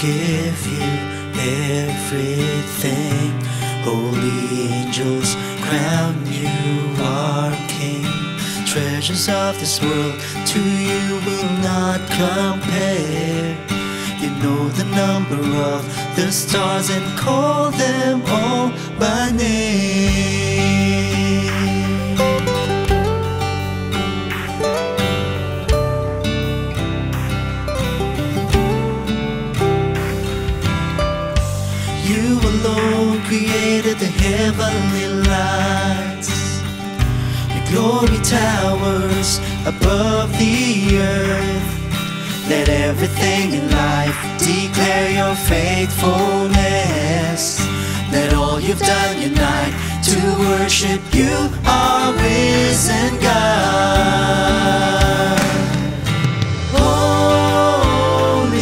give you everything. Holy angels crown you our King. Treasures of this world to you will not compare. You know the number of the stars and call them all by name. You alone created the heavenly lights. Your glory towers above the earth. Let everything in life declare your faithfulness. Let all you've done unite to worship you, our risen God. Holy,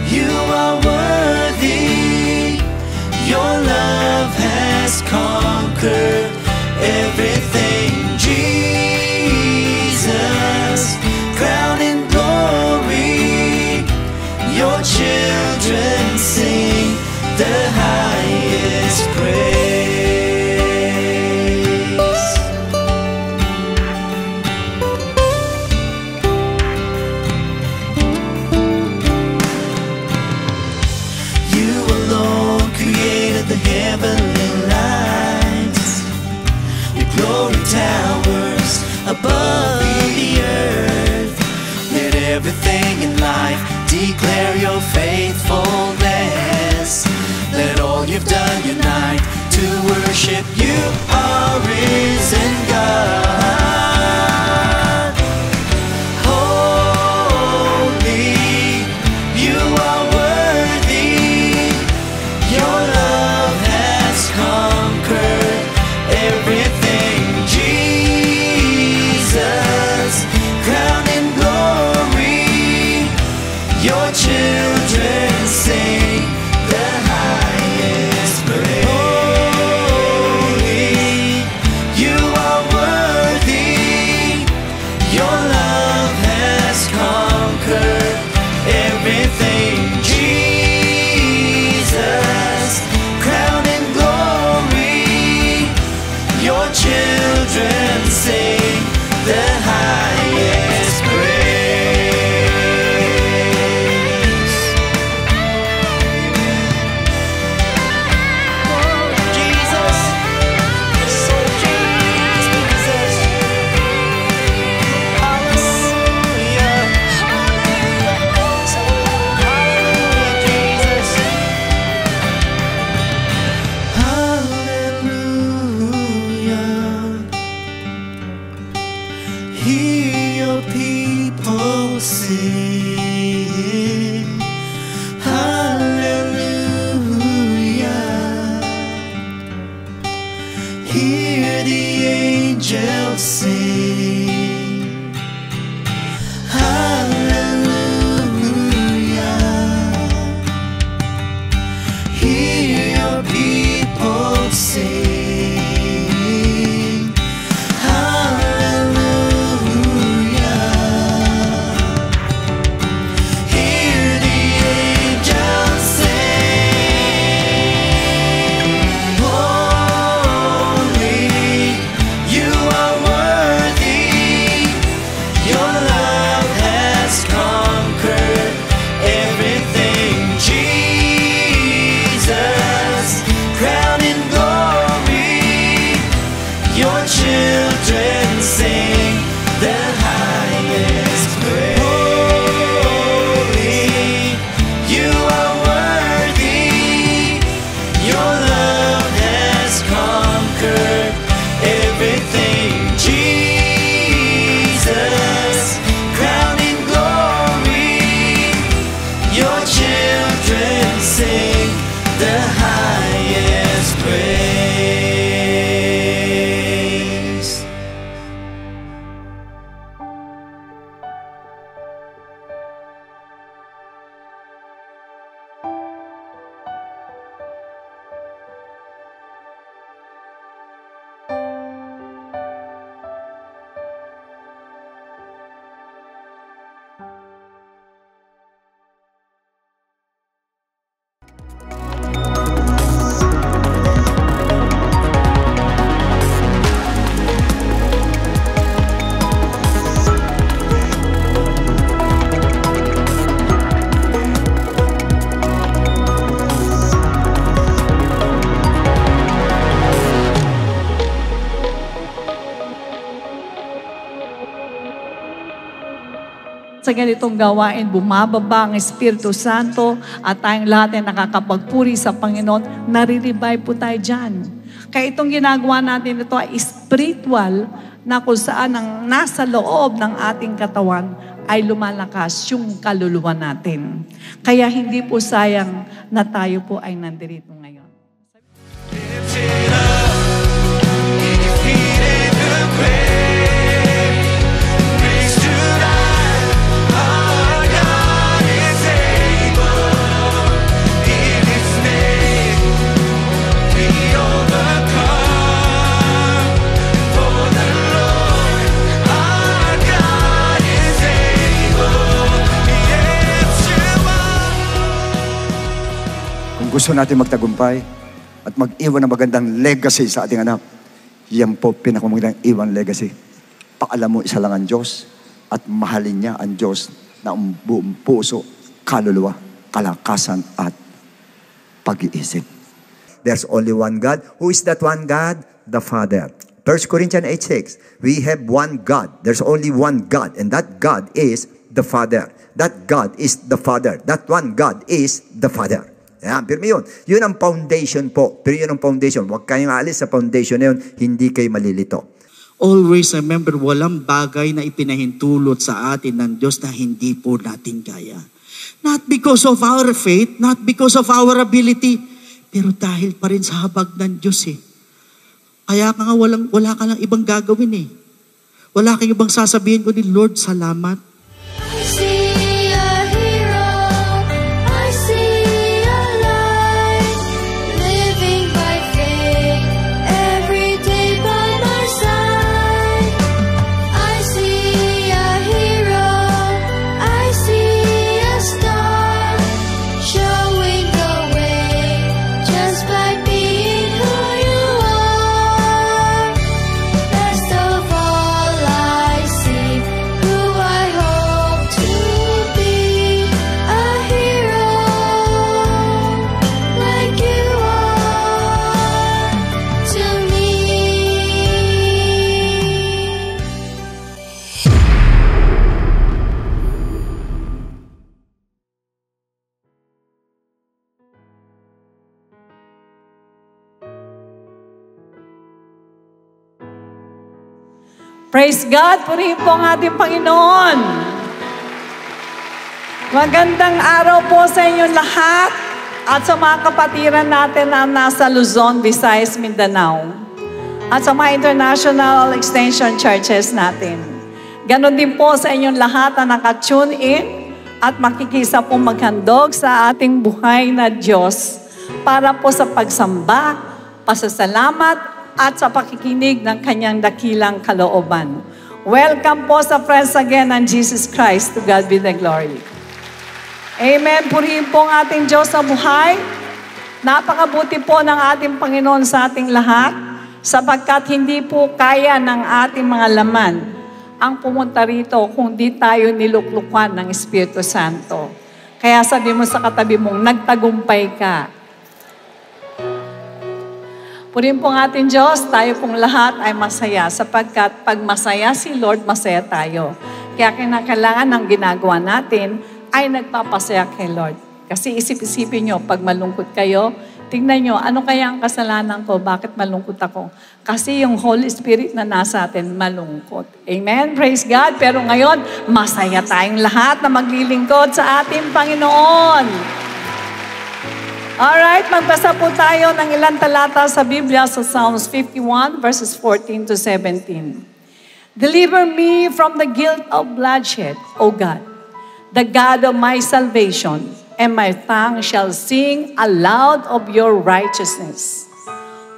you are worthy. Your love has conquered everything. Jesus, crowned in glory, your children sing the highest praise. You alone created the heavenly lights. Your glory towers above the earth. Let everything in life declare your faithfulness. Let all you've done unite to worship you, our risen God. Holy, you are worthy. Your love has conquered everything. Jesus, crowned in glory, your children sing the highest praise. Holy, you are worthy. Your love has conquered everything. Jesus, crowned in glory, your children sing the highest praise. Jesus, Jesus, hallelujah, hallelujah, Jesus, hallelujah. Hear your people sing, hallelujah. Hear the angels sing, hallelujah. Hear your people sing, hallelujah. Hear the angels sing. Holy, you are worthy. Your love has conquered everything. Jesus, crowned in glory, your children sing the highest praise. Holy, you are worthy. Your love has conquered everything. Jesus, crowned in glory, your children sing the highest praise. sa ganitong gawain, bumababa ang Espiritu Santo at tayong lahat ay nakakapagpuri sa Panginoon, nare-revive po tayo dyan. Kaya itong ginagawa natin ito ay spiritual na kung saan ang nasa loob ng ating katawan ay lumalakas yung kaluluwa natin. Kaya hindi po sayang na tayo po ay nandirito ngayon. Gusto natin magtagumpay at mag-iwan ng magandang legacy sa ating anak. Yan po pinakamagandang iwan legacy. Paalam mo isa lang ang Diyos at mahalin niya ang Diyos na buong puso, kaluluwa, kalakasan at pag-iisip. There's only one God. Who is that one God? The Father. 1 Corinthians 8:6. We have one God. There's only one God, and that God is the Father. That God is the Father. That one God is the Father. Yan, pero yun. Yun ang foundation po. Pero yun ang foundation. Huwag kayong alis sa foundation na yun, hindi kayo malilito. Always remember, walang bagay na ipinahintulot sa atin ng Diyos na hindi po natin kaya. Not because of our faith, not because of our ability, pero dahil pa rin sa habag ng Diyos eh. Kaya ka nga wala ka lang ibang gagawin eh. Wala kang ibang sasabihin ko ni Lord, salamat. Praise God! Purihin po ang ating Panginoon. Magandang araw po sa inyong lahat at sa mga kapatiran natin na nasa Luzon, Visayas, Mindanao at sa mga international extension churches natin. Ganon din po sa inyong lahat na naka-tune in at makikisa po maghandog sa ating buhay na Diyos para po sa pagsamba, pasasalamat, at sa pakikinig ng kanyang dakilang kalooban. Welcome po sa Friends Again ng Jesus Christ. To God be the glory. Amen. Purihin po ang ating Diyos sa buhay. Napakabuti po ng ating Panginoon sa ating lahat, sapagkat hindi po kaya ng ating mga laman ang pumunta rito kung di tayo niluklukan ng Espiritu Santo. Kaya sabi mo sa katabi mong, nagtagumpay ka. Purihin po ang ating Diyos, tayo pong lahat ay masaya sapagkat pag masaya si Lord, masaya tayo. Kaya kinakailangan ng ginagawa natin ay nagpapasaya kay Lord. Kasi isip-isipin nyo, pag malungkot kayo, tingnan nyo, ano kaya ang kasalanan ko? Bakit malungkot ako? Kasi yung Holy Spirit na nasa atin, malungkot. Amen? Praise God. Pero ngayon, masaya tayong lahat na maglilingkod sa ating Panginoon. Alright, magbasa po tayo ng ilang talata sa Biblia sa Psalms 51 verses 14 to 17. Deliver me from the guilt of bloodshed, O God, the God of my salvation, and my tongue shall sing aloud of your righteousness.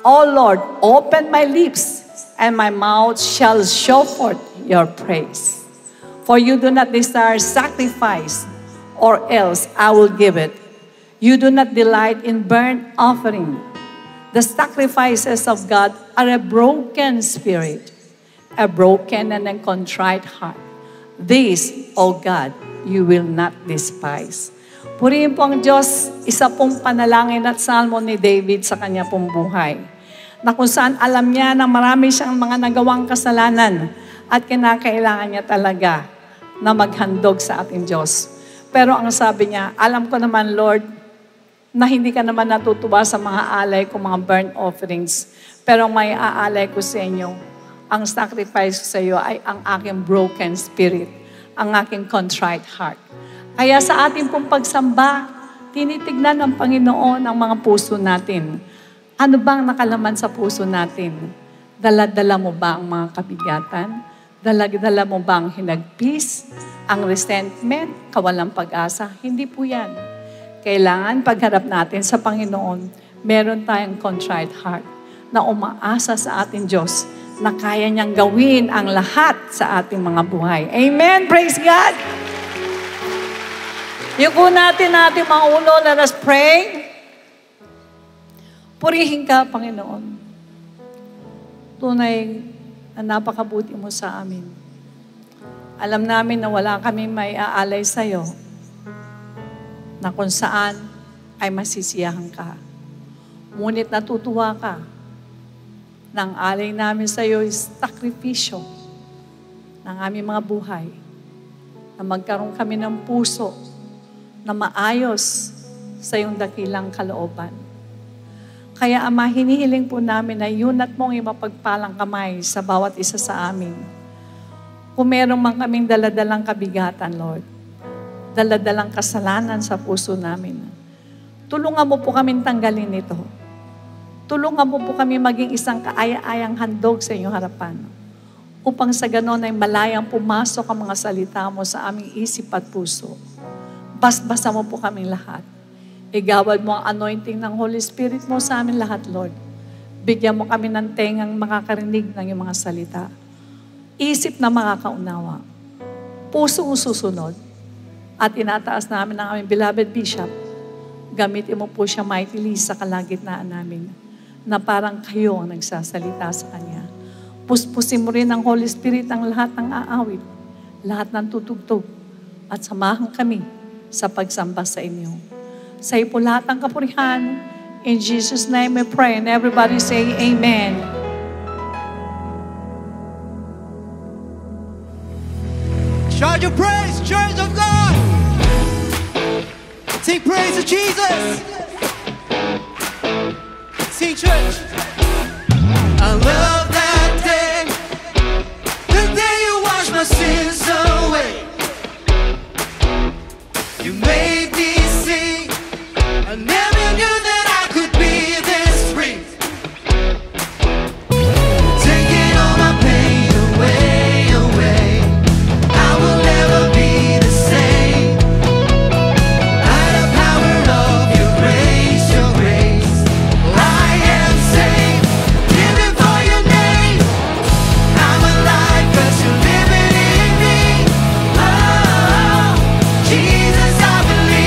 O Lord, open my lips, and my mouth shall show forth your praise. For you do not desire sacrifice, or else I will give it. You do not delight in burnt offering. The sacrifices of God are a broken spirit, a broken and a contrite heart. This, O God, you will not despise. Purihin po ang Diyos, isa pong panalangin at salmo ni David sa kanya pong buhay, na kung saan alam niya na marami siyang mga nagawang kasalanan at kinakailangan niya talaga na maghandog sa ating Diyos. Pero ang sabi niya, alam ko naman, Lord, na hindi ka naman natutuwa sa mga alay ko, mga burnt offerings. Pero ang may aalay ko sa inyo, ang sacrifice ko sa iyo ay ang aking broken spirit, ang aking contrite heart. Kaya sa ating pong pagsamba, tinitignan ng Panginoon ang mga puso natin. Ano bang nakalaman sa puso natin? Dala-dala mo ba ang mga kabigatan? Dala-dala mo ba ang hinagpis? Ang resentment? Kawalang pag-asa? Hindi po yan. Kailangan pagharap natin sa Panginoon, meron tayong contrite heart na umaasa sa ating Diyos na kaya niyang gawin ang lahat sa ating mga buhay. Amen! Praise God! Yuko natin ating mga ulo. Let us pray. Purihin ka, Panginoon. Tunay na napakabuti mo sa amin. Alam namin na wala kami may aalay sa iyo, na kung saan ay masisiyahan ka. Ngunit natutuwa ka ng alay namin sa iyo is sakripisyo ng aming mga buhay, na magkaroon kami ng puso na maayos sa iyong dakilang kalooban. Kaya Ama, hinihiling po namin na yunat mong mapagpalang kamay sa bawat isa sa amin. Kung meron man kaming daladalang kabigatan, Lord, daladalang kasalanan sa puso namin, tulungan mo po kaming tanggalin ito. Tulungan mo po kami maging isang kaaya-ayang handog sa inyong harapan, upang sa ganon ay malayang pumasok ang mga salita mo sa aming isip at puso. Basbasa mo po kaming lahat. Igawad mo ang anointing ng Holy Spirit mo sa amin lahat, Lord. Bigyan mo kami ng tengang makakarinig ng iyong mga salita. Isip na makakaunawa. Puso susunod. At inataas namin ang aming beloved Bishop. Gamitin mo po siya mightily sa kalagitnaan namin, na parang kayo ang nagsasalita sa Kanya. Puspusin mo rin ng Holy Spirit ang lahat ng aawit, lahat ng tutugtog, at samahan kami sa pagsamba sa inyo. Sa iyo po lahat ng kapurihan. In Jesus' name we pray. And everybody say Amen. Shout your praise, Church of God! Sing praise to Jesus! Sing church! I love that day, the day you washed my sins away. You made me sing. I never knew that I could be this free. Taking all my pain away, away. I will never be the same. By the power of your grace, I am saved. Living for your name. I'm alive 'cause you're living in me. Oh, Jesus, I believe.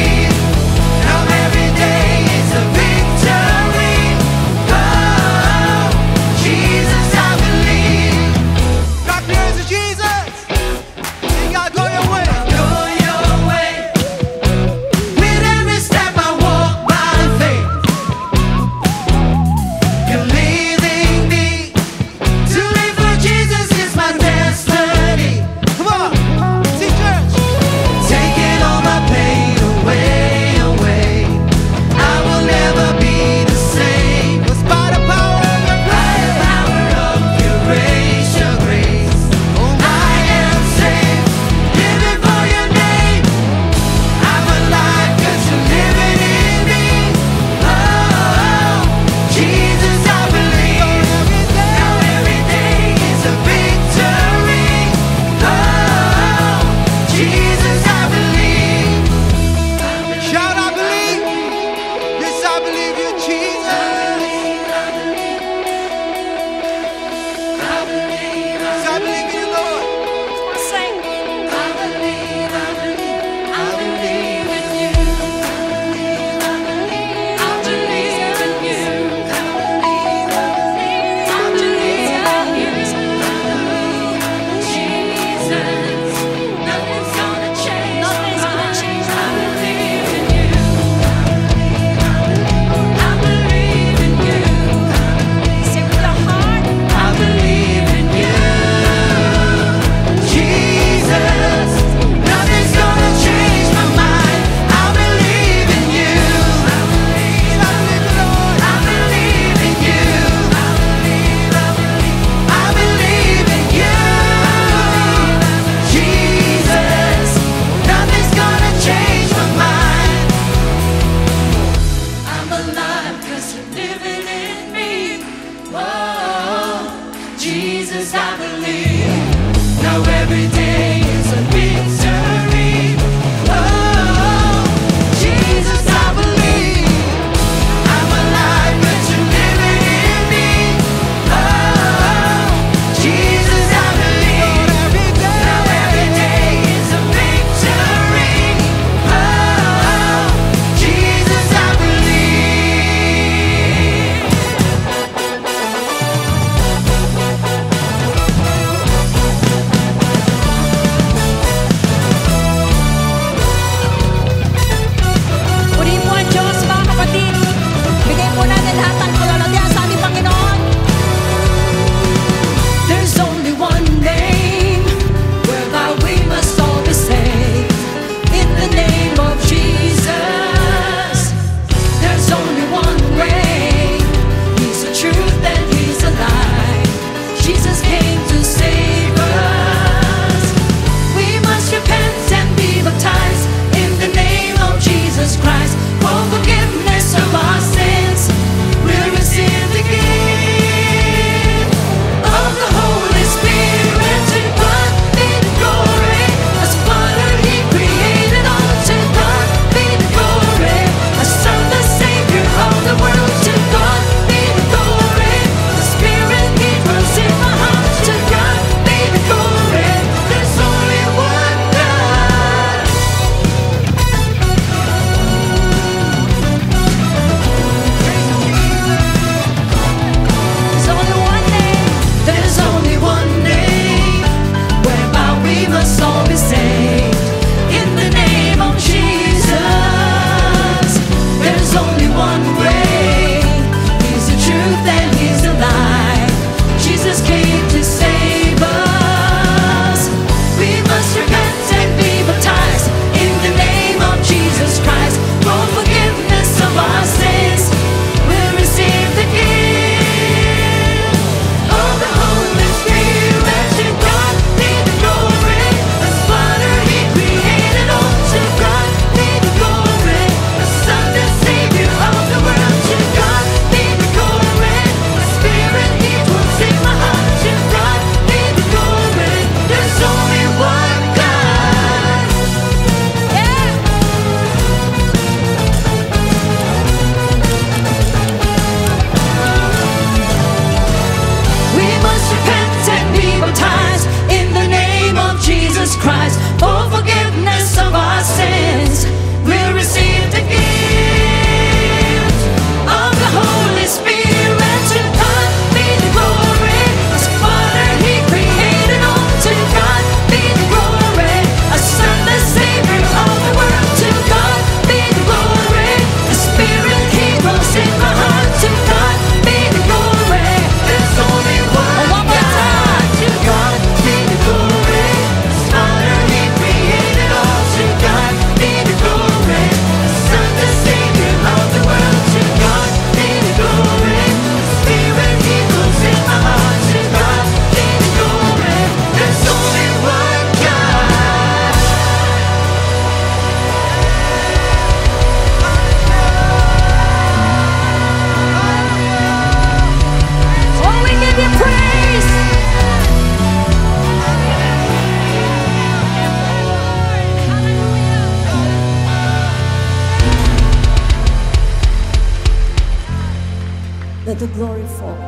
Let the glory fall.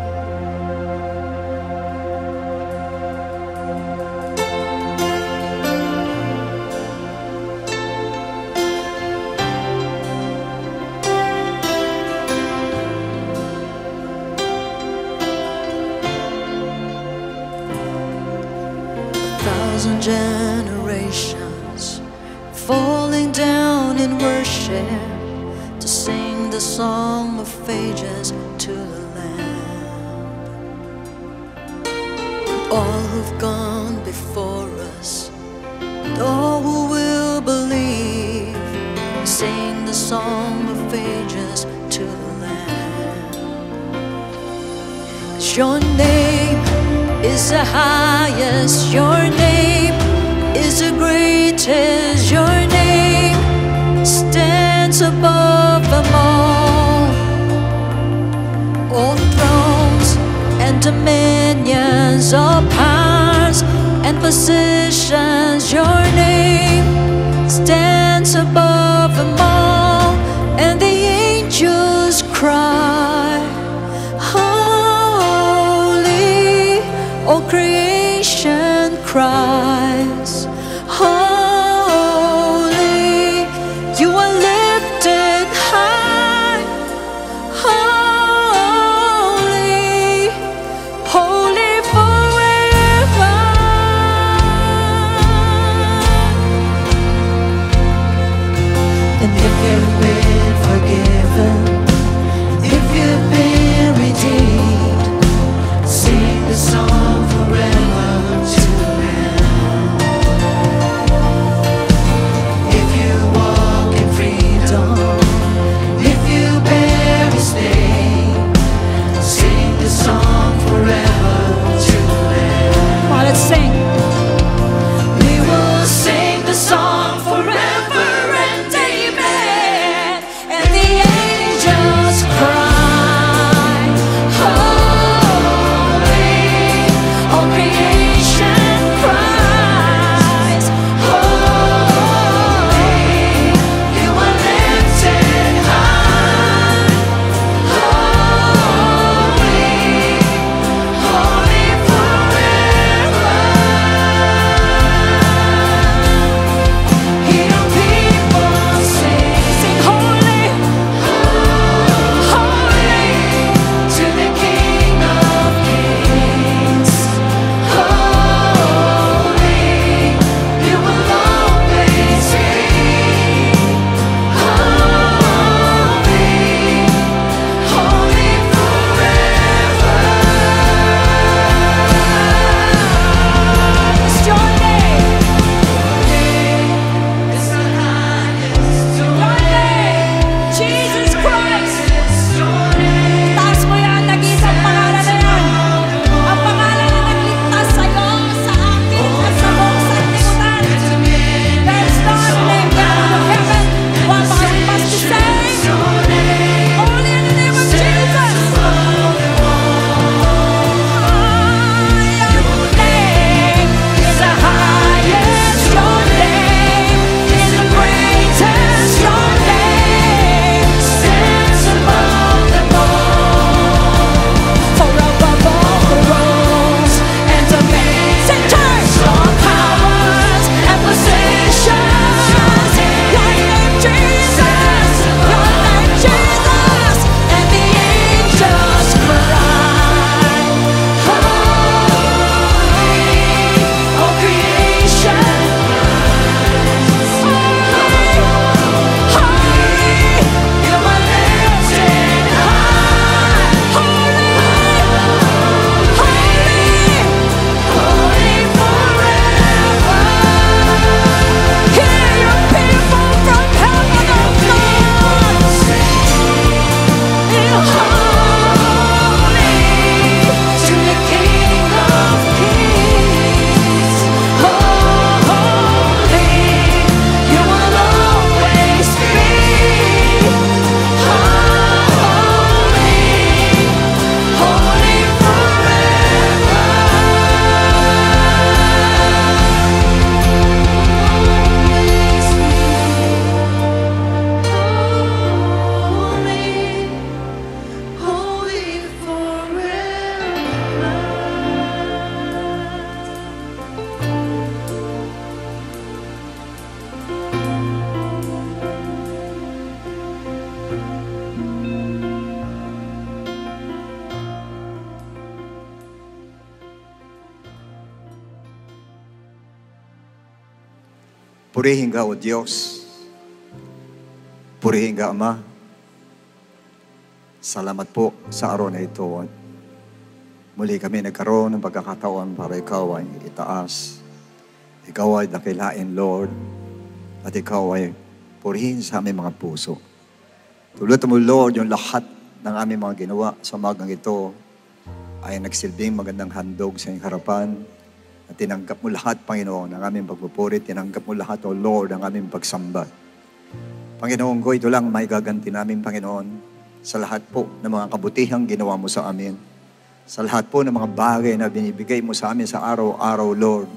Thousand generations falling down in worship to sing the song of ages to the Lamb. All who've gone before us, and all who will believe, sing the song of ages to the Lamb. 'Cause your name is the highest, your name is the greatest, your name stands above them all. All thrones and dominions, all powers and positions, your name stands above them all. And the angels cry, all creation cries, holy, you are lifted high, holy, holy forever. And if you've been forgiven, Purihin ka, O Diyos. Purihin ka, Ama. Salamat po sa araw na ito. Muli kami nagkaroon ng pagkakataon para ikaw ay itaas. Ikaw ay dakilain, Lord. At ikaw ay purihin sa aming mga puso. Tulutan mo, Lord, yung lahat ng aming mga ginawa sa umagang ito ay nagsilbing magandang handog sa iyong harapan. At tinanggap mo lahat, Panginoon, ang aming pagpupuri. Tinanggap mo lahat, O Lord, ang aming pagsamba. Panginoon ko, ito lang may gaganti namin, Panginoon, sa lahat po ng mga kabutihang ginawa mo sa amin. Sa lahat po ng mga bagay na binibigay mo sa amin sa araw-araw, Lord.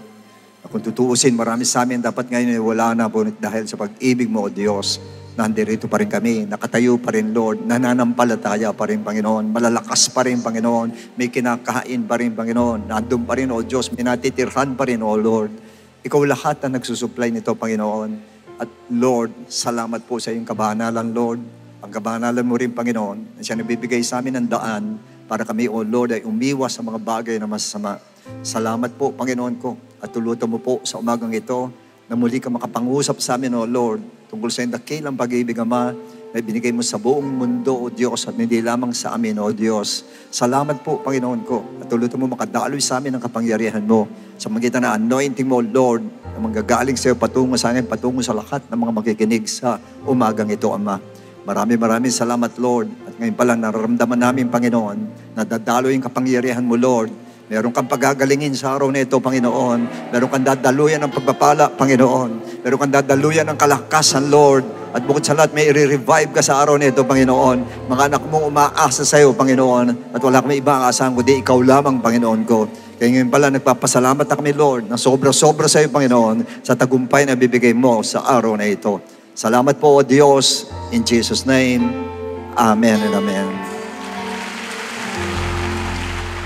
Na kung tutuusin, marami sa amin dapat ngayon ay wala na po dahil sa pag-ibig mo, O Diyos. Nandirito pa rin kami, nakatayo pa rin, Lord. Nananampalataya pa rin, Panginoon. Malalakas pa rin, Panginoon. May kinakain pa rin, Panginoon. Nandun pa rin, O Diyos. May natitirhan pa rin, O Lord. Ikaw lahat ang nagsusupply nito, Panginoon. At Lord, salamat po sa iyong kabanalan, Lord. Ang kabanalan mo rin, Panginoon, na siya nabibigay sa amin ng daan para kami, O Lord, ay umiwas sa mga bagay na masama. Salamat po, Panginoon ko. At tulutan mo po sa umagang ito na muli ka makapangusap sa amin, O Lord, tungkol sa iyong dakilang pag-ibig, Ama, na ibinigay mo sa buong mundo, O Diyos, at hindi lamang sa amin, O Diyos. Salamat po, Panginoon ko. At tulutan mo makadaloy sa amin ang kapangyarihan mo sa magitan na anointing mo, Lord, na manggagaling sa iyo patungo sa amin, patungo sa lahat ng mga makikinig sa umagang ito, Ama. Maraming salamat, Lord. At ngayon pa lang nararamdaman namin, Panginoon, na dadalo yung kapangyarihan mo, Lord. Meron kang pagagalingin sa araw na ito, Panginoon. Meron kang dadaluyan ng pagpapala, Panginoon. Meron kang dadaluyan ng kalakasan, Lord. At bukod sa lahat, may i-revive ka sa araw na ito, Panginoon. Mga anak mong umaasa sa iyo, Panginoon. At wala kami ibang asahan kundi ikaw lamang, Panginoon ko. Kaya ngayon pala, nagpapasalamat na kami, Lord, na sobra-sobra sa iyo, Panginoon, sa tagumpay na bibigay mo sa araw na ito. Salamat po, O Diyos. In Jesus' name, Amen and Amen.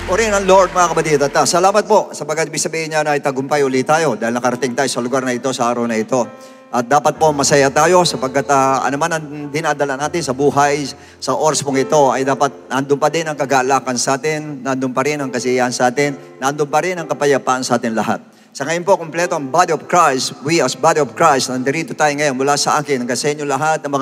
Purihin ang Lord, mga kapatid. At salamat po sapagkat ibig sabihin niya na itagumpay ulit tayo dahil nakarating tayo sa lugar na ito, sa araw na ito. At dapat po masaya tayo sapagkat ano man ang dinadala natin sa buhay, sa oras pong ito, ay dapat nandun pa din ang kagalakan sa atin, nandun pa rin ang kasiyahan sa atin, nandun pa rin ang kapayapaan sa atin lahat. Sa ngayon po, kompleto ang body of Christ. We as body of Christ, nandito tayo ngayon mula sa akin, hanggang sa inyo lahat ng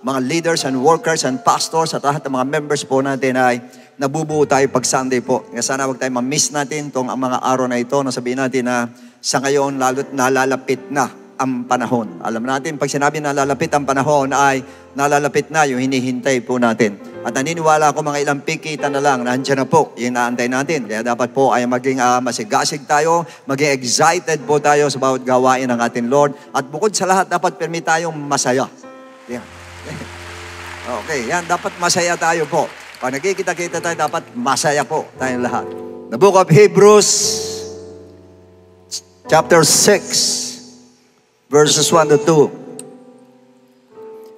mga leaders and workers and pastors at lahat ng mga members po natin ay nabubuo tayo pag Sunday po. Kaya sana wag tayo ma-miss natin itong mga araw na ito na sabihin natin na sa ngayon lalo't nalalapit na ang panahon. Alam natin, pag sinabi nalalapit ang panahon ay nalalapit na yung hinihintay po natin. At naniniwala ako mga ilang pikita na lang, nandiyan na po, yung naantay natin. Kaya dapat po ay maging masigasig tayo, maging excited po tayo sa bawat gawain ng ating Lord. At bukod sa lahat, dapat permit tayong masaya. Yan. Okay, yan, dapat masaya tayo po. Pag nagkikita-kita tayo, dapat masaya po tayong lahat. The book of Hebrews, chapter 6, verses 1 to 2.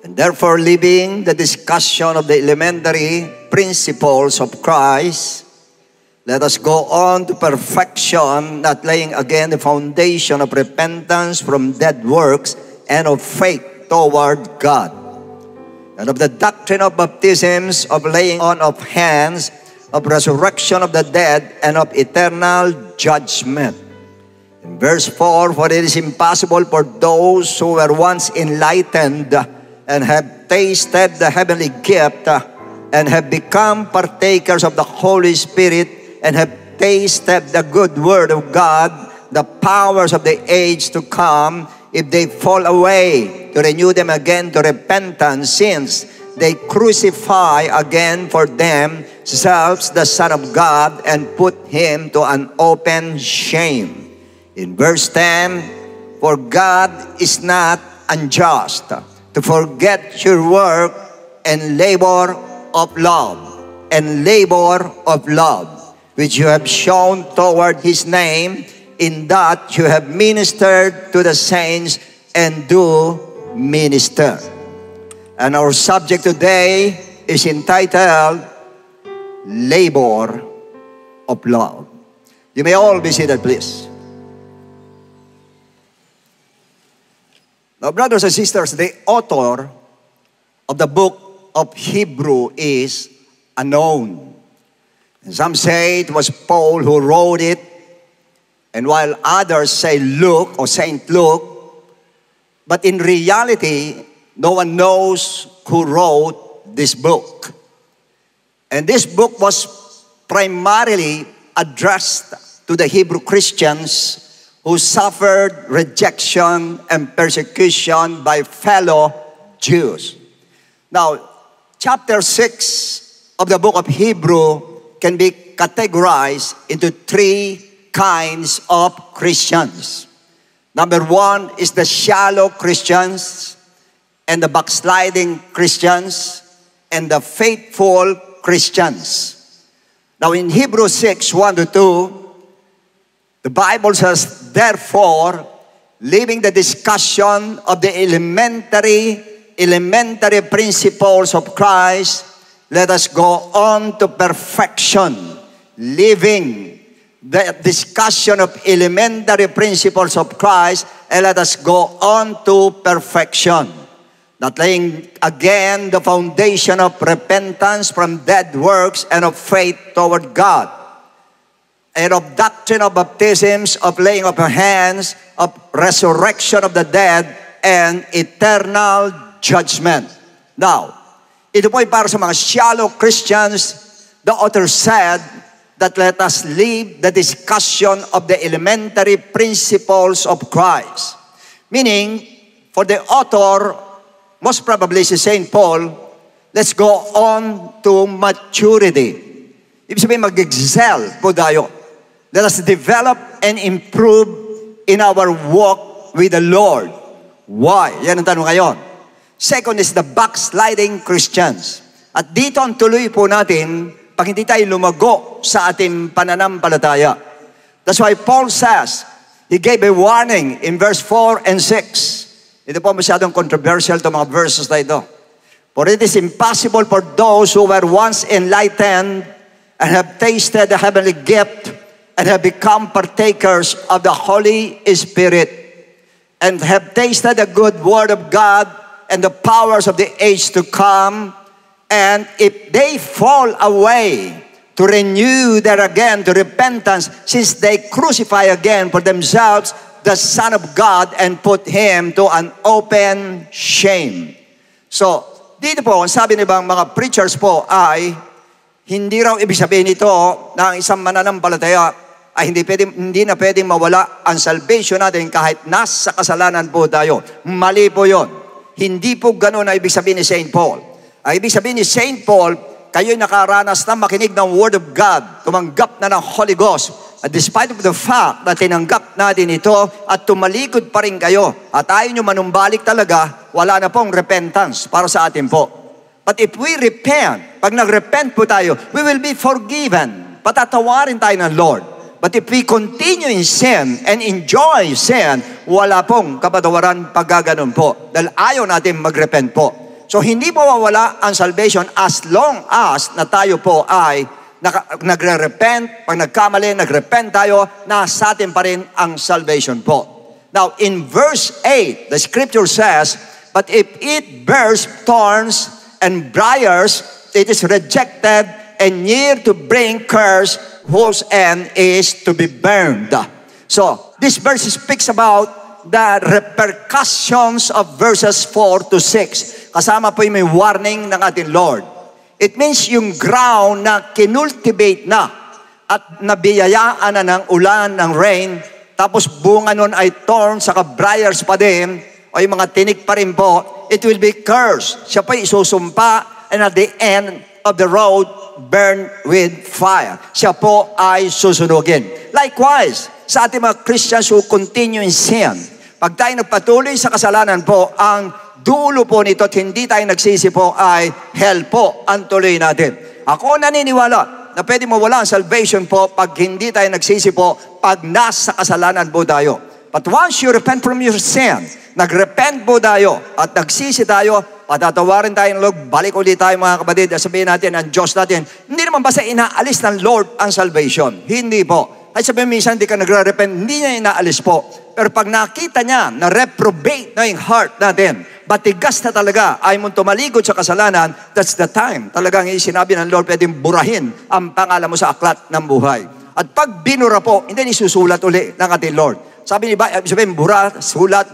And therefore, leaving the discussion of the elementary principles of Christ, let us go on to perfection, not laying again the foundation of repentance from dead works and of faith toward God, and of the doctrine of baptisms, of laying on of hands, of resurrection of the dead, and of eternal judgment. In verse 4, for it is impossible for those who were once enlightened and have tasted the heavenly gift and have become partakers of the Holy Spirit and have tasted the good word of God, the powers of the age to come, if they fall away, to renew them again to repentance, since they crucify again for themselves the Son of God and put him to an open shame. In verse 10, for God is not unjust to forget your work and labor of love, which you have shown toward his name, in that you have ministered to the saints and do minister. And our subject today is entitled Labor of Love. You may all be seated, please. Now, brothers and sisters, the author of the book of Hebrew is unknown. And some say it was Paul who wrote it, and while others say Luke or Saint Luke, But in reality, no one knows who wrote this book. And this book was primarily addressed to the Hebrew Christians who suffered rejection and persecution by fellow Jews. Now, chapter 6 of the book of Hebrew can be categorized into three kinds of Christians. Number one is the shallow Christians, and the backsliding Christians, and the faithful Christians. Now in Hebrews 6, 1-2, the Bible says, therefore, leaving the discussion of the elementary principles of Christ, let us go on to perfection, leaving the discussion of elementary principles of Christ, and let us go on to perfection. Not laying again the foundation of repentance from dead works and of faith toward God, and of doctrine of baptisms, of laying of hands, of resurrection of the dead, and eternal judgment. Now, ito po ay para sa mga shallow Christians. The author said that let us leave the discussion of the elementary principles of Christ. Meaning, for the author, most probably si St. Paul, let's go on to maturity. Ibig sabihin, mag-excel po tayo. Let us develop and improve in our walk with the Lord. Why? Yan ang tanong ngayon. Second is the backsliding Christians. At dito ang tuloy po natin pag hindi tayo lumago sa ating pananampalataya. That's why Paul says, he gave a warning in verse 4 and 6. Ito po masyadong controversial to mga verses na ito. For it is impossible for those who were once enlightened and have tasted the heavenly gift and have become partakers of the Holy Spirit and have tasted the good word of God and the powers of the age to come, and if they fall away, to renew their again to repentance, since they crucify again for themselves the Son of God and put Him to an open shame. So, dito po, ang sabi ng mga preachers po ay, hindi raw ibig sabihin nito na ang isang mananampalataya ay hindi na pwedeng mawala ang salvation natin kahit nasa kasalanan po tayo. Mali po yun. Hindi po gano'n na ibig sabihin ni St. Paul. Ang ibig sabihin ni St. Paul, kayo'y nakaranas na makinig ng Word of God, tumanggap na ng Holy Ghost. At despite of the fact na tinanggap natin ito at tumalikod pa rin kayo at ayaw nyo manumbalik talaga, wala na pong repentance para sa atin po. But if we repent, pag nag-repent po tayo, we will be forgiven. Patatawarin tayo ng Lord. But if we continue in sin and enjoy sin, wala pong kapatawaran pagkaganon po. Dahil ayaw natin mag-repent po. So hindi po mawala ang salvation as long as na tayo po ay nagre-repent. Pag nagkamali, nag-repent tayo, nasa atin pa rin ang salvation po. Now, in verse 8, the scripture says, but if it bears thorns and briars, it is rejected and near to bring curse, whose end is to be burned. So, this verse speaks about the repercussions of verses 4 to 6. Kasama po yung may warning ng ating Lord. It means yung ground na kinultivate na at nabiyayaan na ng ulan, ng rain, tapos bunga nun ay thorns, saka briars pa din, o yung mga tinik pa rin po, it will be cursed. Siya pa isusumpa, and at the end of the road, burn with fire. Siya po ay susunugin. Likewise, sa ating mga Christians who continue in sin, pag tayo nagpatuloy sa kasalanan po, ang dulo po nito at hindi tayo nagsisi po ay hell po ang tuloy natin. Ako naniniwala na pwede mawala ang salvation po pag hindi tayo nagsisi po, pag nasa kasalanan po tayo. But once you repent from your sin, nag-repent po tayo at nagsisi tayo, patatawarin tayo ng Lord, balik ulit tayo mga kapatid, at sabihin natin ang Diyos natin, hindi naman basta inaalis ng Lord ang salvation. Hindi po. Ay sabihin minsan, hindi ka nagre-repent, hindi niya inaalis po. Pero pag nakita niya na reprobate na yung heart natin, batigas na talaga, ay mong tumaligod sa kasalanan, that's the time. Talagang sinabi ng Lord, pwedeng burahin ang pangalan mo sa aklat ng buhay. At pag binura po, hindi isusulat uli ng ating Lord. Sabi ni ba, sabihin, bura, sulat,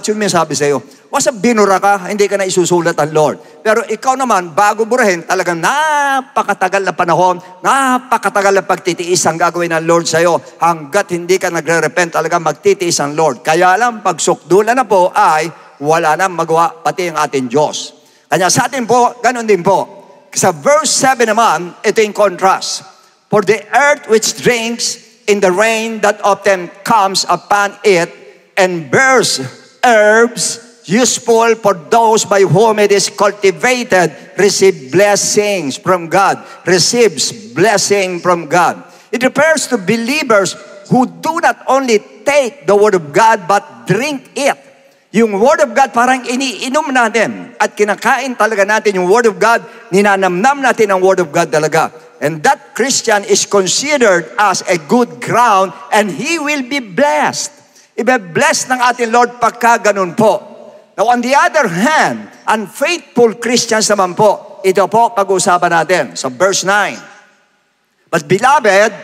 yun may sabi sa'yo. O sa binura ka, hindi ka na isusulat ang Lord. Pero ikaw naman, bago burahin, talagang napakatagal na panahon, napakatagal na pagtitiis ang gagawin ng Lord sa'yo. Hanggat hindi ka nagre-repent, talagang magtitiis ang Lord. Kaya lang, pag sukdulan na po, ay wala na magawa pati ang ating Diyos. Kanya sa atin po, ganun din po. Sa verse 7 naman, ito yung contrast. For the earth which drinks in the rain that often comes upon it and bears herbs useful for those by whom it is cultivated, receive blessings from God. Receives blessing from God. It refers to believers who do not only take the Word of God but drink it. Yung Word of God parang iniinom natin at kinakain talaga natin yung Word of God, ninanamnam natin ang Word of God talaga. And that Christian is considered as a good ground and he will be blessed. Ibe-bless ng ating Lord pagka ganun po. Now on the other hand, unfaithful Christians naman po, ito po pag-uusapan natin sa verse 9. But beloved,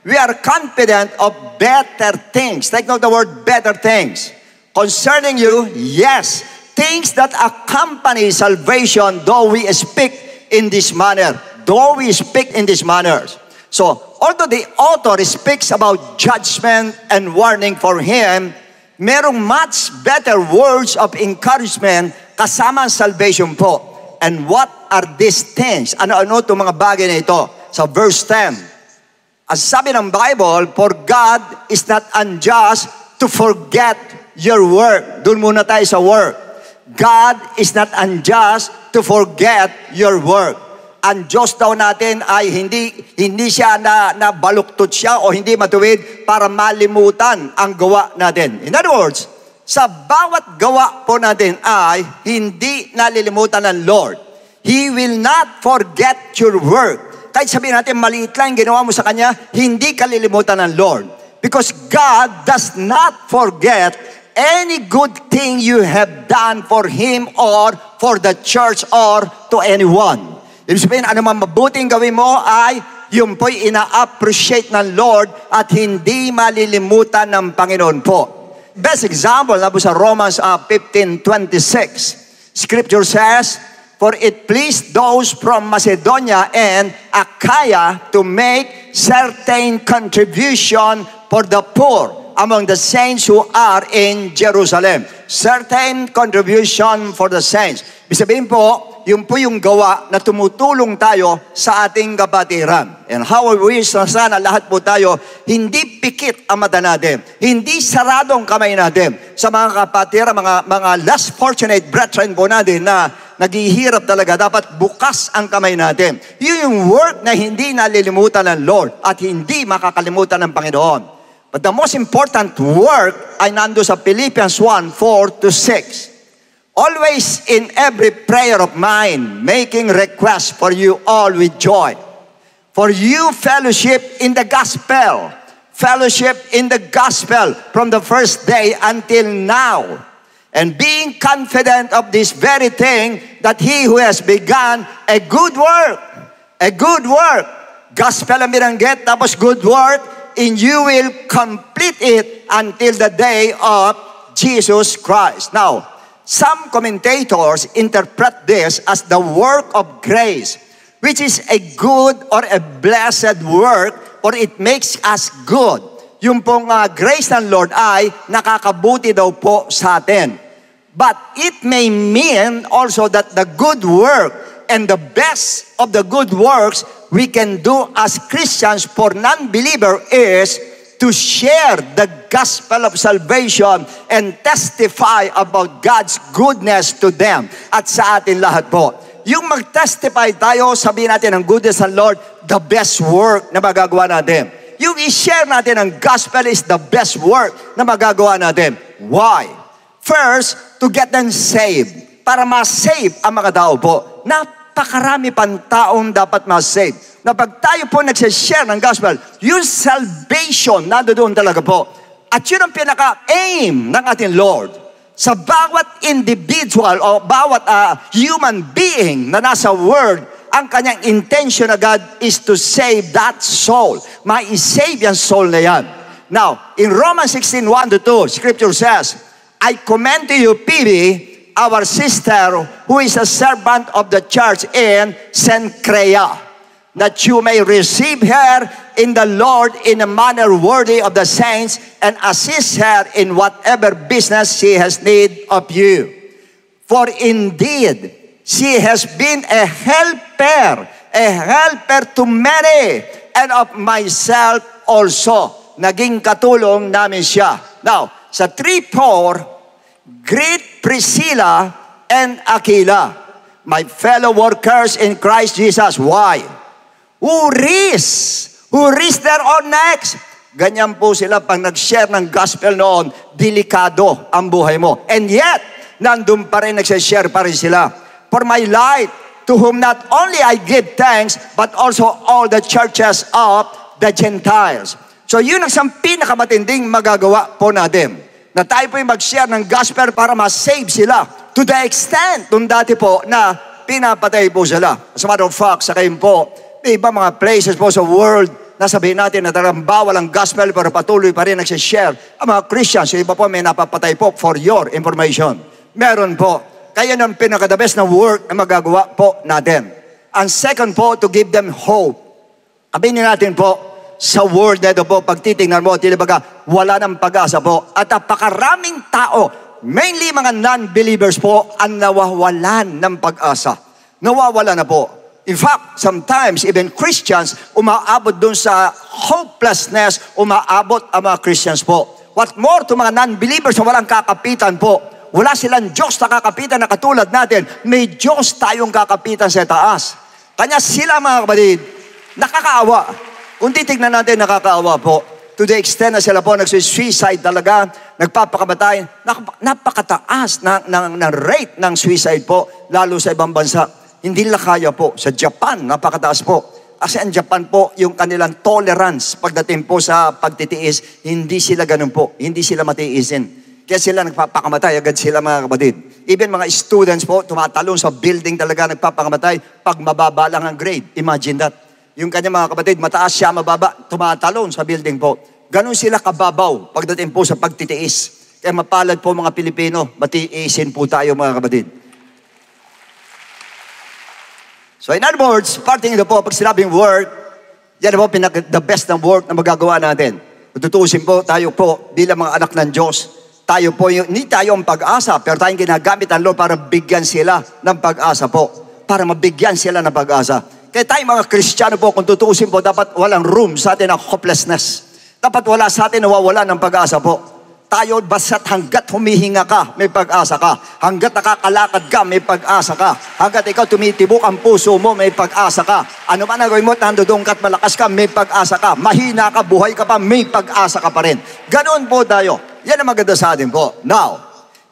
we are confident of better things. Take note the word better things. Concerning you, yes, things that accompany salvation, though we speak in this manner. Though we speak in these manners. So, although the author speaks about judgment and warning for him, merong much better words of encouragement kasama ang salvation po. And what are these things? Ano-ano itong mga bagay na ito? Sa verse 10. As sabi ng Bible, for God is not unjust to forget your work. Doon muna tayo sa work. God is not unjust to forget your work. Ang Diyos daw natin ay hindi siya na baluktot siya o hindi matuwid para malimutan ang gawa natin. In other words, sa bawat gawa po natin ay hindi nalilimutan ng Lord. He will not forget your work. Kahit sabihin natin maliit lang ginawa mo sa Kanya, hindi kalilimutan ng Lord. Because God does not forget any good thing you have done for Him or for the church or to anyone. Ibig sabihin, ano man mabuting gawin mo ay yung po'y ina-appreciate ng Lord at hindi malilimutan ng Panginoon po. Best example na po sa Romans 15:26. Scripture says, for it pleased those from Macedonia and Achaia to make certain contribution for the poor among the saints who are in Jerusalem. Certain contribution for the saints. Ibig sabihin po, yun po yung gawa na tumutulong tayo sa ating kapatiran. And how we wish na sana lahat po tayo, hindi pikit ang mata natin. Hindi saradong kamay natin. Sa mga kapatiran, mga less fortunate brethren po natin na naghihirap talaga, dapat bukas ang kamay natin. Yun yung work na hindi nalilimutan ng Lord at hindi makakalimutan ng Panginoon. But the most important work ay nando sa Philippians 1:4-6. Always in every prayer of mine, making requests for you all with joy. For you fellowship in the gospel. Fellowship in the gospel from the first day until now. And being confident of this very thing, that he who has begun a good work, gospel ang binanggit, tapos good work, and you will complete it until the day of Jesus Christ. Now, some commentators interpret this as the work of grace, which is a good or a blessed work, or it makes us good. Yung pong grace ng Lord ay nakakabuti daw po sa atin. But it may mean also that the good work and the best of the good works we can do as Christians for non-believer is to share the gospel of salvation and testify about God's goodness to them at sa atin lahat po. Yung mag-testify tayo, sabihin natin ang goodness ng Lord, the best work na magagawa natin. Yung i-share natin ang gospel is the best work na magagawa natin. Why? First, to get them saved. Para ma-save ang mga tao po. Napakarami pang taong dapat ma-save. Na pag tayo po nagsishare ng gospel, yung salvation, nandoon talaga po. At yun ang pinaka-aim ng ating Lord. Sa bawat individual o bawat human being na nasa world, ang kanyang intention agad is to save that soul. Ma-save yung soul na yan. Now, in Romans 16:1-2, Scripture says, I commend to you Phoebe, our sister, who is a servant of the church in Cenchrea, that you may receive her in the Lord in a manner worthy of the saints, and assist her in whatever business she has need of you. For indeed, she has been a helper to many, and of myself also. Naging katulong namin siya. Now, sa 3:4, greet Priscilla and Aquila, my fellow workers in Christ Jesus. Why? Who risked their own necks. Ganyan po sila pag nag-share ng gospel noon, delikado ang buhay mo. And yet, nandun pa rin, nagsashare pa rin sila. For my light, to whom not only I give thanks, but also all the churches of the Gentiles. So yun ang isang pinakamatinding magagawa po natin. Na tayo po yung mag-share ng gospel para ma-save sila. To the extent, nung dati po na pinapatay po sila. As a matter of fact, sa kayo po, may iba mga places po sa world na sabihin natin na talagang bawal ang gospel pero patuloy pa rin nagsishare. Ang mga Christians, yung iba po may napapatay po for your information. Meron po. Kaya ng pinaka-the best na work na magagawa po natin. And second po, to give them hope. Aminin natin po, sa world na ito po, pag titingnan mo, tilibaga, wala ng pag-asa po. At napakaraming tao, mainly mga non-believers po, ang nawawalan ng pag-asa. Nawawala na po. In fact, sometimes even Christians, umaabot dun sa hopelessness, umaabot ang mga Christians po. What more to mga non-believers na walang kakapitan po, wala silang Diyos na kakapitan na katulad natin, may Diyos tayong kakapitan sa taas. Kanya sila mga kapatid, nakakaawa. Kung titignan natin, nakakaawa po. To the extent na sila po nagsuicide talaga, nagpapakamatay, napakataas ng rate ng suicide po, lalo sa ibang bansa. Hindi nila kaya po. Sa Japan, napakataas po. Kasi ang Japan po, yung kanilang tolerance pagdating po sa pagtitiis, hindi sila ganun po. Hindi sila matiisin. Kaya sila nagpapakamatay, agad sila mga kapatid. Even mga students po, tumatalon sa building talaga, nagpapakamatay, pag mababa lang ang grade. Imagine that. Yung kanya mga kapatid, mataas siya, mababa, tumatalon sa building po. Ganon sila kababaw pagdating po sa pagtitiis. Kaya mapalad po mga Pilipino, matiisin po tayo mga kapatid. So in other words, parting ito po, pag sinabing work, yan po the best na work na magagawa natin. Tutuusin po, tayo po, bilang mga anak ng Diyos, tayo po, hindi tayo ang pag-asa, pero tayong ginagamit ang Lord para bigyan sila ng pag-asa po. Para mabigyan sila ng pag-asa. Kaya tayo mga Kristiyano po, kung tutuusin po, dapat walang room sa atin ng hopelessness. Dapat wala sa atin nawawala ng pag-asa po. Tayo, basta't hanggat humihinga ka, may pag-asa ka. Hanggat nakakalakad ka, may pag-asa ka. Hanggat ikaw tumitibok ang puso mo, may pag-asa ka. Ano man ang gawin mo, nandudong ka't malakas ka, may pag-asa ka. Mahina ka, buhay ka pa, may pag-asa ka pa rin. Ganoon po tayo. Yan ang maganda sa atin po. Now,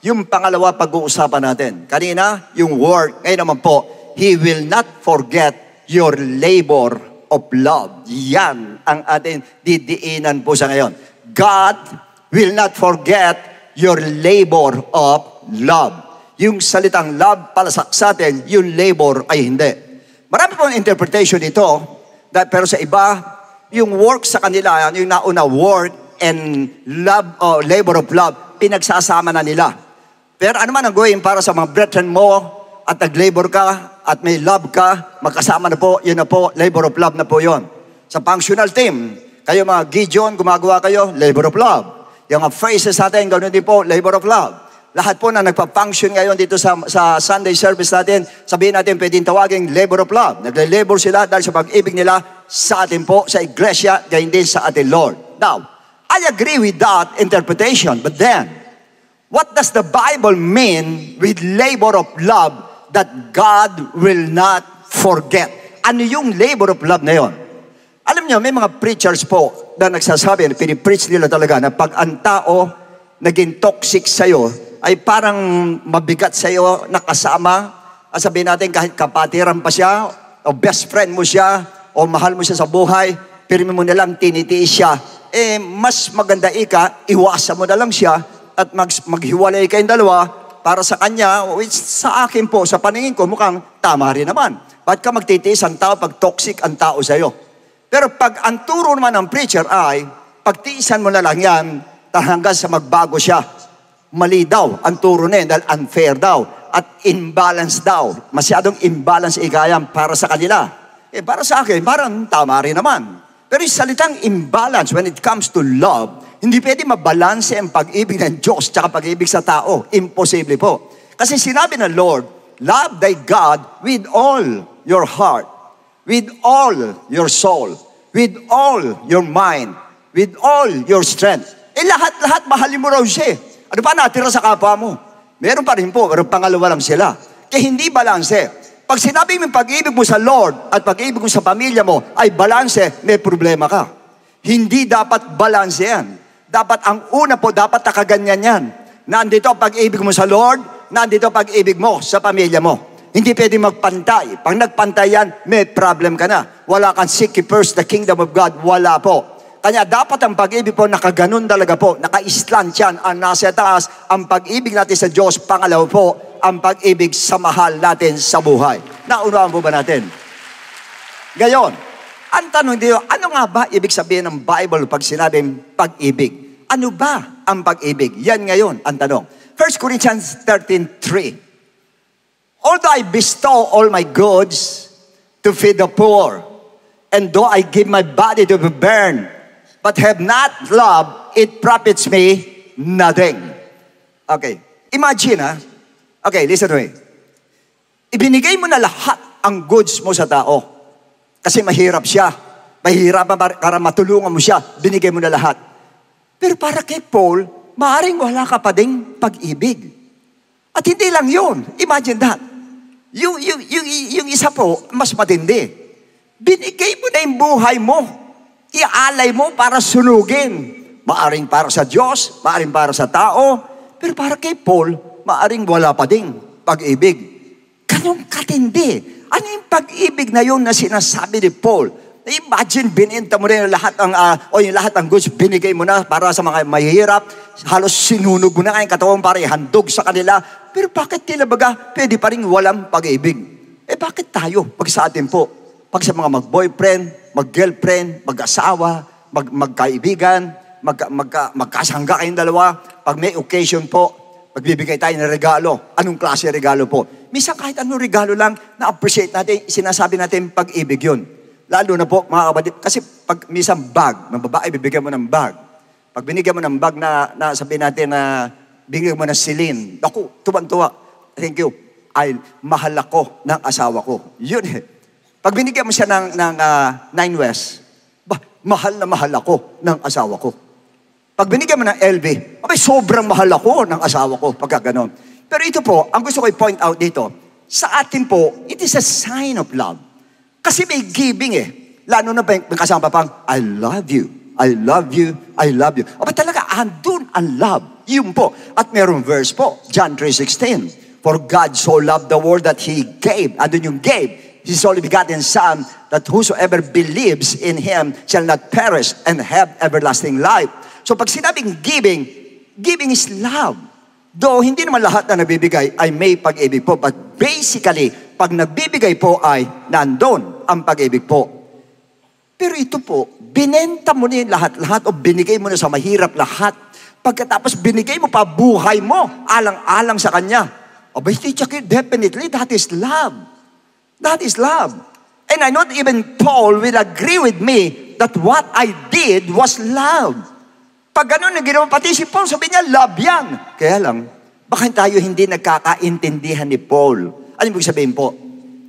yung pangalawa pag-uusapan natin. Kanina, yung work. Ngayon naman po, He will not forget your labor of love. Yan ang ating didiinan po sa ngayon. God will not forget your labor of love. Yung salitang love para sa atin, yung labor ay hindi. Marami pong interpretation dito, pero sa iba, yung work sa kanila, yung nauna work and love, or labor of love, pinagsasama na nila. Pero ano man ang gawin para sa mga brethren mo, at nag-labor ka, at may love ka, magkasama na po, yun na po, labor of love na po yun. Sa functional team, kayo mga Gideon, gumagawa kayo, labor of love. Yung mga phrases natin, ganoon din po, labor of love. Lahat po na nagpa-function ngayon dito sa Sunday service natin, sabihin natin, pwedeng tawagin labor of love. Nagle-labor sila dahil sa pag-ibig nila sa atin po, sa iglesia, gayon din sa ating Lord. Now, I agree with that interpretation, but then, what does the Bible mean with labor of love that God will not forget? Ano yung labor of love na yon? Alam niyo, may mga preachers po na nagsasabi, pinipreach nila talaga na pag ang tao naging toxic sa'yo, ay parang mabigat sa'yo na kasama. At sabihin natin, kahit kapatiran pa siya, o best friend mo siya, o mahal mo siya sa buhay, pero mo na lang tinitiis siya, mas maganda iwasan mo na lang siya, at maghiwalay kayong dalawa para sa kanya, which sa akin po, sa paningin ko, mukhang tama rin naman. Ba't ka magtitiis ang tao pag toxic ang tao sa'yo? Pero pag ang turo naman ng preacher ay, pagtiisan mo na lang yan, hanggang sa magbago siya. Mali daw ang turo na yun dahil unfair daw at imbalance daw. Masyadong imbalance ikayam para sa kanila. Para sa akin, parang tama rin naman. Pero yung salitang imbalance when it comes to love, hindi pwede mabalanse ang pag-ibig ng Diyos tsaka pag-ibig sa tao. Imposible po. Kasi sinabi ng Lord, love thy God with all your heart, with all your soul, with all your mind, with all your strength. Lahat-lahat mahalin mo raw siya. Ano pa natira sa kapwa mo? Meron pa rin po, pero pangalawa lang sila. Kaya hindi balanse. Pag sinabi mo pag-ibig mo sa Lord at pag-ibig mo sa pamilya mo ay balanse, may problema ka. Hindi dapat balanse yan. Dapat ang una po, dapat nakaganyan yan. Nandito ang pag-ibig mo sa Lord, nandito ang pag-ibig mo sa pamilya mo. Hindi pwede magpantay. Pag nagpantay yan, may problem ka na. Wala kang seek first the kingdom of God. Wala po. Kanya dapat ang pag-ibig po, nakaganon talaga po, naka-islant yan, ang nasa taas, ang pag-ibig natin sa Diyos, pangalawa po, ang pag-ibig sa mahal natin sa buhay. Naunawaan po ba natin? Ngayon, ang tanong dito, ano nga ba ibig sabihin ng Bible pag sinabing pag-ibig? Ano ba ang pag-ibig? Yan ngayon ang tanong. 1 Corinthians 13:3. Although I bestow all my goods to feed the poor, and though I give my body to be burned, but have not love, it profits me nothing. Okay. Imagine, ha? Okay, listen to me. Ibinigay mo na lahat ang goods mo sa tao. Kasi mahirap siya. Mahirap para matulungan mo siya. Binigay mo na lahat. Pero para kay Paul, maaaring wala ka pa ding pag-ibig. At hindi lang yun. Imagine that. Yung isa po, mas matindi. Binigay mo na yung buhay mo. Ialay mo para sunugin. Maaring para sa Diyos, maaring para sa tao, pero para kay Paul, maaring wala pa ding pag-ibig. Ganong katindi. Ano yung pag-ibig na yun na sinasabi ni Paul? Imagine, binenta mo rin lahat yung lahat ng goods, binigay mo na para sa mga mahihirap, halos sinunog mo na ang katawan para ihandog sa kanila, pero bakit tila baga, pwede pa rin walang pag-ibig? Bakit tayo, pag sa atin po, pag sa mga mag-boyfriend, mag-girlfriend, mag-asawa, magkaibigan, magkasangga kayong dalawa, pag may occasion po, magbibigay tayo ng regalo. Anong klase regalo po? Minsan kahit anong regalo lang, na-appreciate natin, sinasabi natin pag-ibig yun. Lalo na po, mga kapatid, kasi pag minsan bag, ng babae, bibigyan mo ng bag. Pag binigyan mo ng bag na sabihin natin na bigyan mo ng silin, ako, tuwang-tuwa, thank you, mahal ako ng asawa ko. Yun eh. Pag binigyan mo siya ng Nine West, mahal na mahal ako ng asawa ko. Pag binigyan mo ng LV, sobrang mahal ako ng asawa ko, pagka ganon. Pero ito po, ang gusto ko i-point out dito, sa atin po, it is a sign of love. Kasi may giving eh. Lalo na may kasama pang, I love you, I love you, I love you. Talaga, andun ang love. Yun po. At merong verse po, John 3:16. For God so loved the world that He gave. Andun yung gave. His only begotten Son, that whosoever believes in Him shall not perish and have everlasting life. So pag sinabing giving, giving is love. Though hindi naman lahat na nabibigay ay may pag-ibig po. But basically, pag nagbibigay po ay nandun ang pag-ibig po. Pero ito po, binenta mo na yung lahat-lahat o binigay mo na sa mahirap lahat. Pagkatapos binigay mo pa buhay mo, alang-alang sa Kanya. Definitely, that is love. That is love. And I not even Paul will agree with me that what I did was love. Pag ganun na ginawa, pati si Paul, sabi niya, love yan. Kaya lang, bakit tayo hindi nagkakaintindihan ni Paul? Ano ibig sabihin po?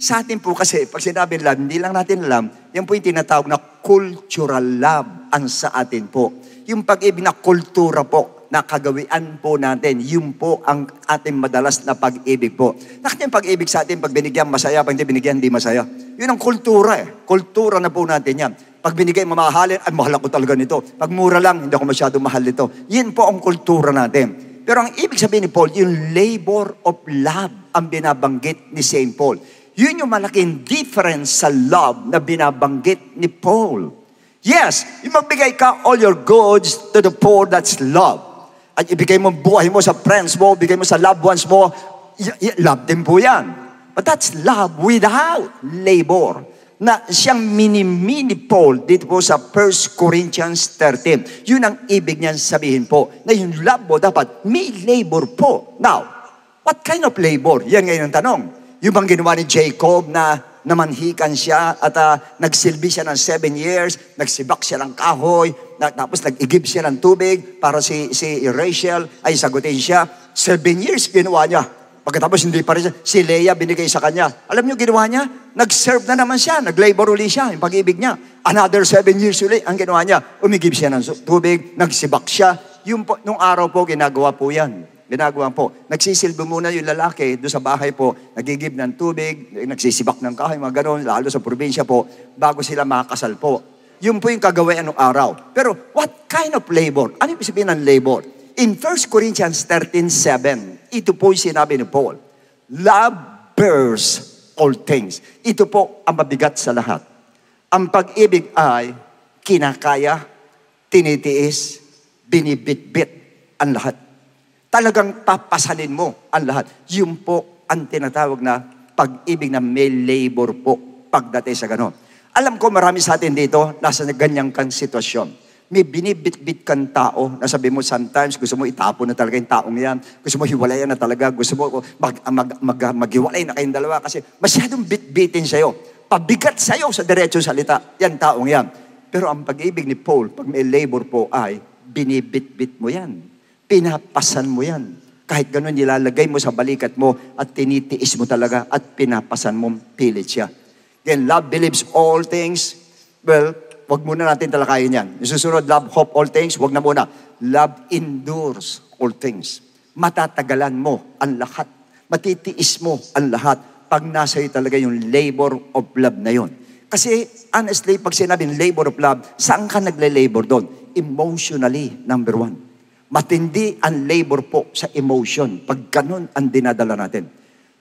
Sa atin po kasi, pag sinabi love, hindi lang natin alam, yan po yung tinatawag na cultural love ang sa atin po. Yung pag-ibig na kultura po, na kagawian po natin, yun po ang ating madalas na pag-ibig po. Nakita yung pag-ibig sa atin, pag binigyan masaya, pag hindi binigyan hindi masaya. Yun ang kultura eh. Kultura na po natin yan. Pag binigay mamahalin, mahal ako talaga nito. Pag mura lang, hindi ako masyado mahal nito. Yun po ang kultura natin. Pero ang ibig sabihin ni Paul, yung labor of love ang binabanggit ni St. Paul. Yun yung malaking difference sa love na binabanggit ni Paul. Yes, yung magbigay ka all your goods to the poor, that's love. At ibigay mo buhay mo sa friends mo, ibigay mo sa loved ones mo, love din po yan. But that's love without labor. na siyang mini Paul dito po sa 1 Corinthians 13. Yun ang ibig niyan sabihin po, na yung love mo dapat may labor po. Now, what kind of labor? Yan ngayon ang tanong. Yung bang ginawa ni Jacob na namanhikan siya at nagsilbi siya ng 7 years, nagsibak siya ng kahoy, tapos nag-igib siya ng tubig para si Rachel ay sagutin siya. 7 years ginawa niya. Pagkatapos hindi pa rin siya, si Leah binigay sa kanya. Alam niyo ginawa niya? Nag-serve na naman siya, nag-labor uli siya, yung pag-ibig niya. Another 7 years uli, ang ginawa niya, umigib siya ng tubig, nagsibak siya. Nung araw po, ginagawa po yan. Ginagawa po. Nagsisilbi muna yung lalaki doon sa bahay po, nagigib ng tubig, nagsisibak ng kahoy, mga gano'n, lalo sa probinsya po, bago sila makakasal po. Yun po yung kagawain ng araw. Pero what kind of labor? Ano yung sabihin ng labor? In 1 Corinthians 13:7, ito po yung sinabi ni Paul, love bears all things. Ito po ang mabigat sa lahat. Ang pag-ibig ay kinakaya, tinitiis, binibitbit ang lahat. Talagang papasanin mo ang lahat. Yun po ang tinatawag na pag-ibig na may labor po pagdating sa ganon. Alam ko marami sa atin dito nasa ganyang kang sitwasyon. May binibit-bit kang tao na sabi mo sometimes gusto mo itapon na talaga yung taong yan. Gusto mo hiwalayan na talaga. Gusto mo maghiwalay na kayong dalawa kasi masyadong bit-bitin sa'yo. Pabigat sa'yo sa diretso salita. Yan taong yan. Pero ang pag-ibig ni Paul, pag may labor po ay binibit-bit mo yan. Pinapasan mo yan. Kahit ganun nilalagay mo sa balikat mo at tinitiis mo talaga at pinapasan mo pilit siya. Again, love believes all things. Well, wag muna natin talakayin yan. Yung susunod, love hope all things. Wag na muna. Love endures all things. Matatagalan mo ang lahat. Matitiis mo ang lahat pag nasa iyo talaga yung labor of love na yun. Kasi honestly, pag sinabing labor of love, saan ka nagle-labor doon? Emotionally, number 1. Matindi ang labor po sa emotion. Pag ganun ang dinadala natin.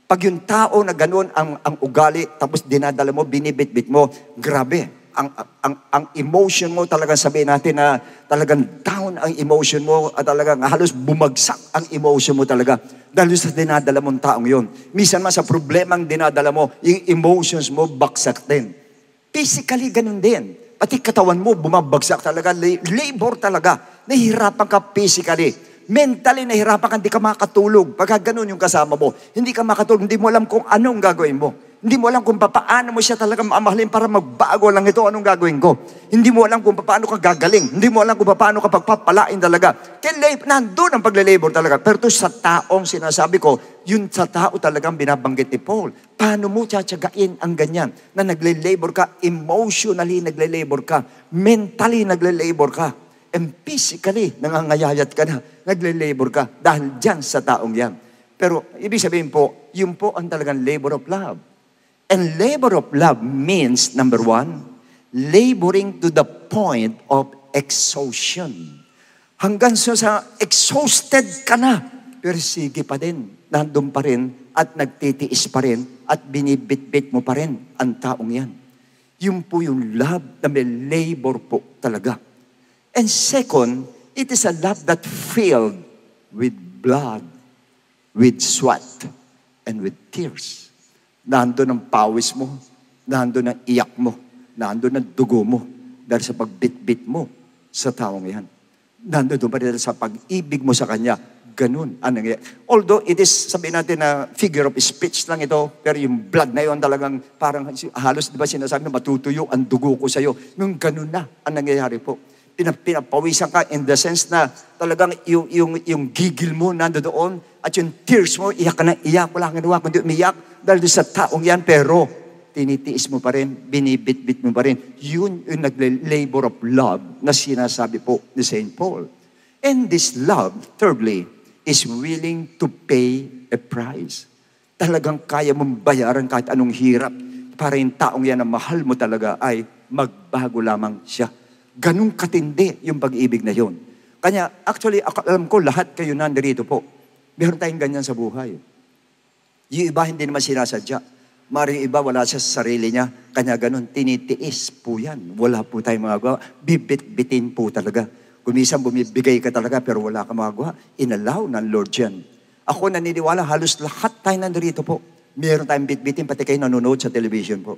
Pag yung tao na ganun ang ugali, tapos dinadala mo, binibit-bit mo, grabe. Ang emotion mo talagang sabihin natin na talagang down ang emotion mo at talagang halos bumagsak ang emotion mo talaga dahil sa dinadala mong taong yun. Minsan man sa problemang dinadala mo, yung emotions mo baksak din. Physically ganun din. Pati katawan mo bumabagsak talaga. Labor talaga. Nahihirapan ka physically. Mentally nahihirapan ka, hindi ka makatulog. Pagka ganun yung kasama mo, hindi ka makatulog, hindi mo alam kung anong gagawin mo. Hindi mo alam kung paano mo siya talaga mamahalin para magbago lang ito, anong gagawin ko. Hindi mo alam kung paano ka gagaling. Hindi mo alam kung paano ka pagpapalain talaga. Kaya nandun ang pagle-labor talaga. Pero to sa taong sinasabi ko, yun sa tao talagang binabanggit ni Paul. Paano mo tsatsagain ang ganyan? Na nagle-labor ka, emotionally nagle-labor ka, mentally nagle-labor ka, and physically nangangayayat ka na, nagle-labor ka dahil dyan sa taong yan. Pero ibig sabihin po, yun po ang talagang labor of love. And labor of love means, number 1, laboring to the point of exhaustion. Hanggang sa exhausted ka na, pero sige pa din, nandun pa rin, at nagtitiis pa rin, at binibit-bit mo pa rin ang taong yan. Yun po yung love na may labor po talaga. And second, it is a love that filled with blood, with sweat, and with tears. Nandun ang pawis mo, nandun ang iyak mo, nandun ang dugo mo, dahil sa pagbit-bit mo sa taong yan. Nandun pa rin sa pag-ibig mo sa kanya, ganun ang nangyayari. Although it is, sabihin natin na figure of speech lang ito, pero yung blood na yun talagang parang halos, di ba sinasabi na matutuyo ang dugo ko sa'yo. Yung ganun na ang nangyayari po. Pinapawisan ka in the sense na talagang yung gigil mo nandoon at yung tears mo, iyak ka na iyak, wala kang ginawa kundi umiyak dahil sa taong yan, pero tinitiis mo pa rin, binibit-bit mo pa rin. Yun yung nag-labor of love na sinasabi po ni St. Paul. And this love, thirdly, is willing to pay a price. Talagang kaya mong bayaran kahit anong hirap para yung taong yan na mahal mo talaga ay magbago lamang siya. Ganun katindi yung pag-ibig na yun. Kanya, actually, alam ko lahat kayo nandito po. Meron tayong ganyan sa buhay. Yung iba hindi naman sinasadya. Maring iba wala siya sa sarili niya. Kanya ganun, tinitiis po yan. Wala po tayong magagawa. Bibit-bitin po talaga. Kung minsan bumibigay ka talaga pero wala ka magagawa, inalaw ng Lord yan. Ako naniniwala, halos lahat tayo nandito po. Meron tayong bit-bitin, pati kayo nanonood sa television po.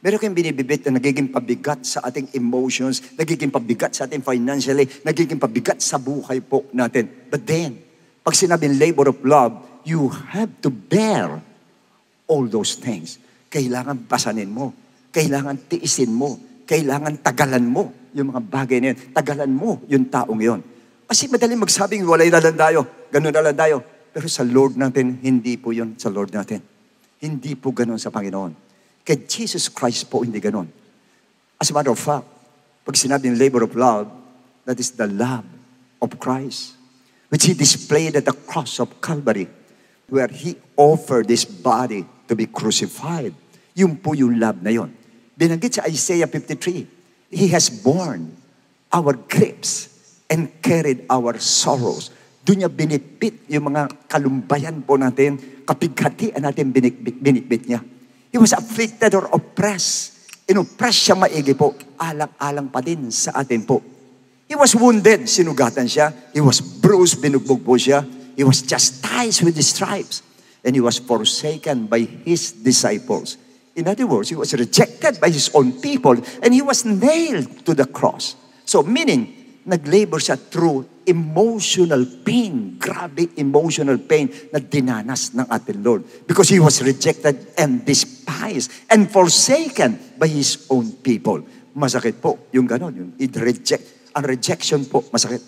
Meron kayong binibibit na nagiging pabigat sa ating emotions, nagiging pabigat sa ating financially, nagiging pabigat sa buhay po natin. But then, pag sinabing labor of love, you have to bear all those things. Kailangan pasanin mo. Kailangan tiisin mo. Kailangan tagalan mo yung mga bagay na yun. Tagalan mo yung taong yun. Kasi madaling magsabing, walay na lang tayo. Ganun na lang tayo. Pero sa Lord natin, hindi po yun sa Lord natin. Hindi po ganun sa Panginoon. Kay Jesus Christ po, hindi ganun. As a matter of fact, pag sinabing labor of love, that is the love of Christ, which He displayed at the cross of Calvary, where He offered His body to be crucified. Yun po yung love na yun. Binanggit sa Isaiah 53, He has borne our griefs and carried our sorrows. Doon niya binipit yung mga kalumbayan po natin, kapighatian natin binipit niya. He was afflicted or oppressed. Inoppress siya maigi po. Alang-alang pa din sa atin po. He was wounded. Sinugatan siya. He was bruised. Binugbog po siya. He was chastised with the stripes. And He was forsaken by His disciples. In other words, He was rejected by His own people. And He was nailed to the cross. So meaning, naglabor siya through emotional pain. Grabe emotional pain na dinanas ng ating Lord. Because He was rejected and despised and forsaken by His own people. Masakit po yung ganon. Yung reject. Ang rejection po, masakit.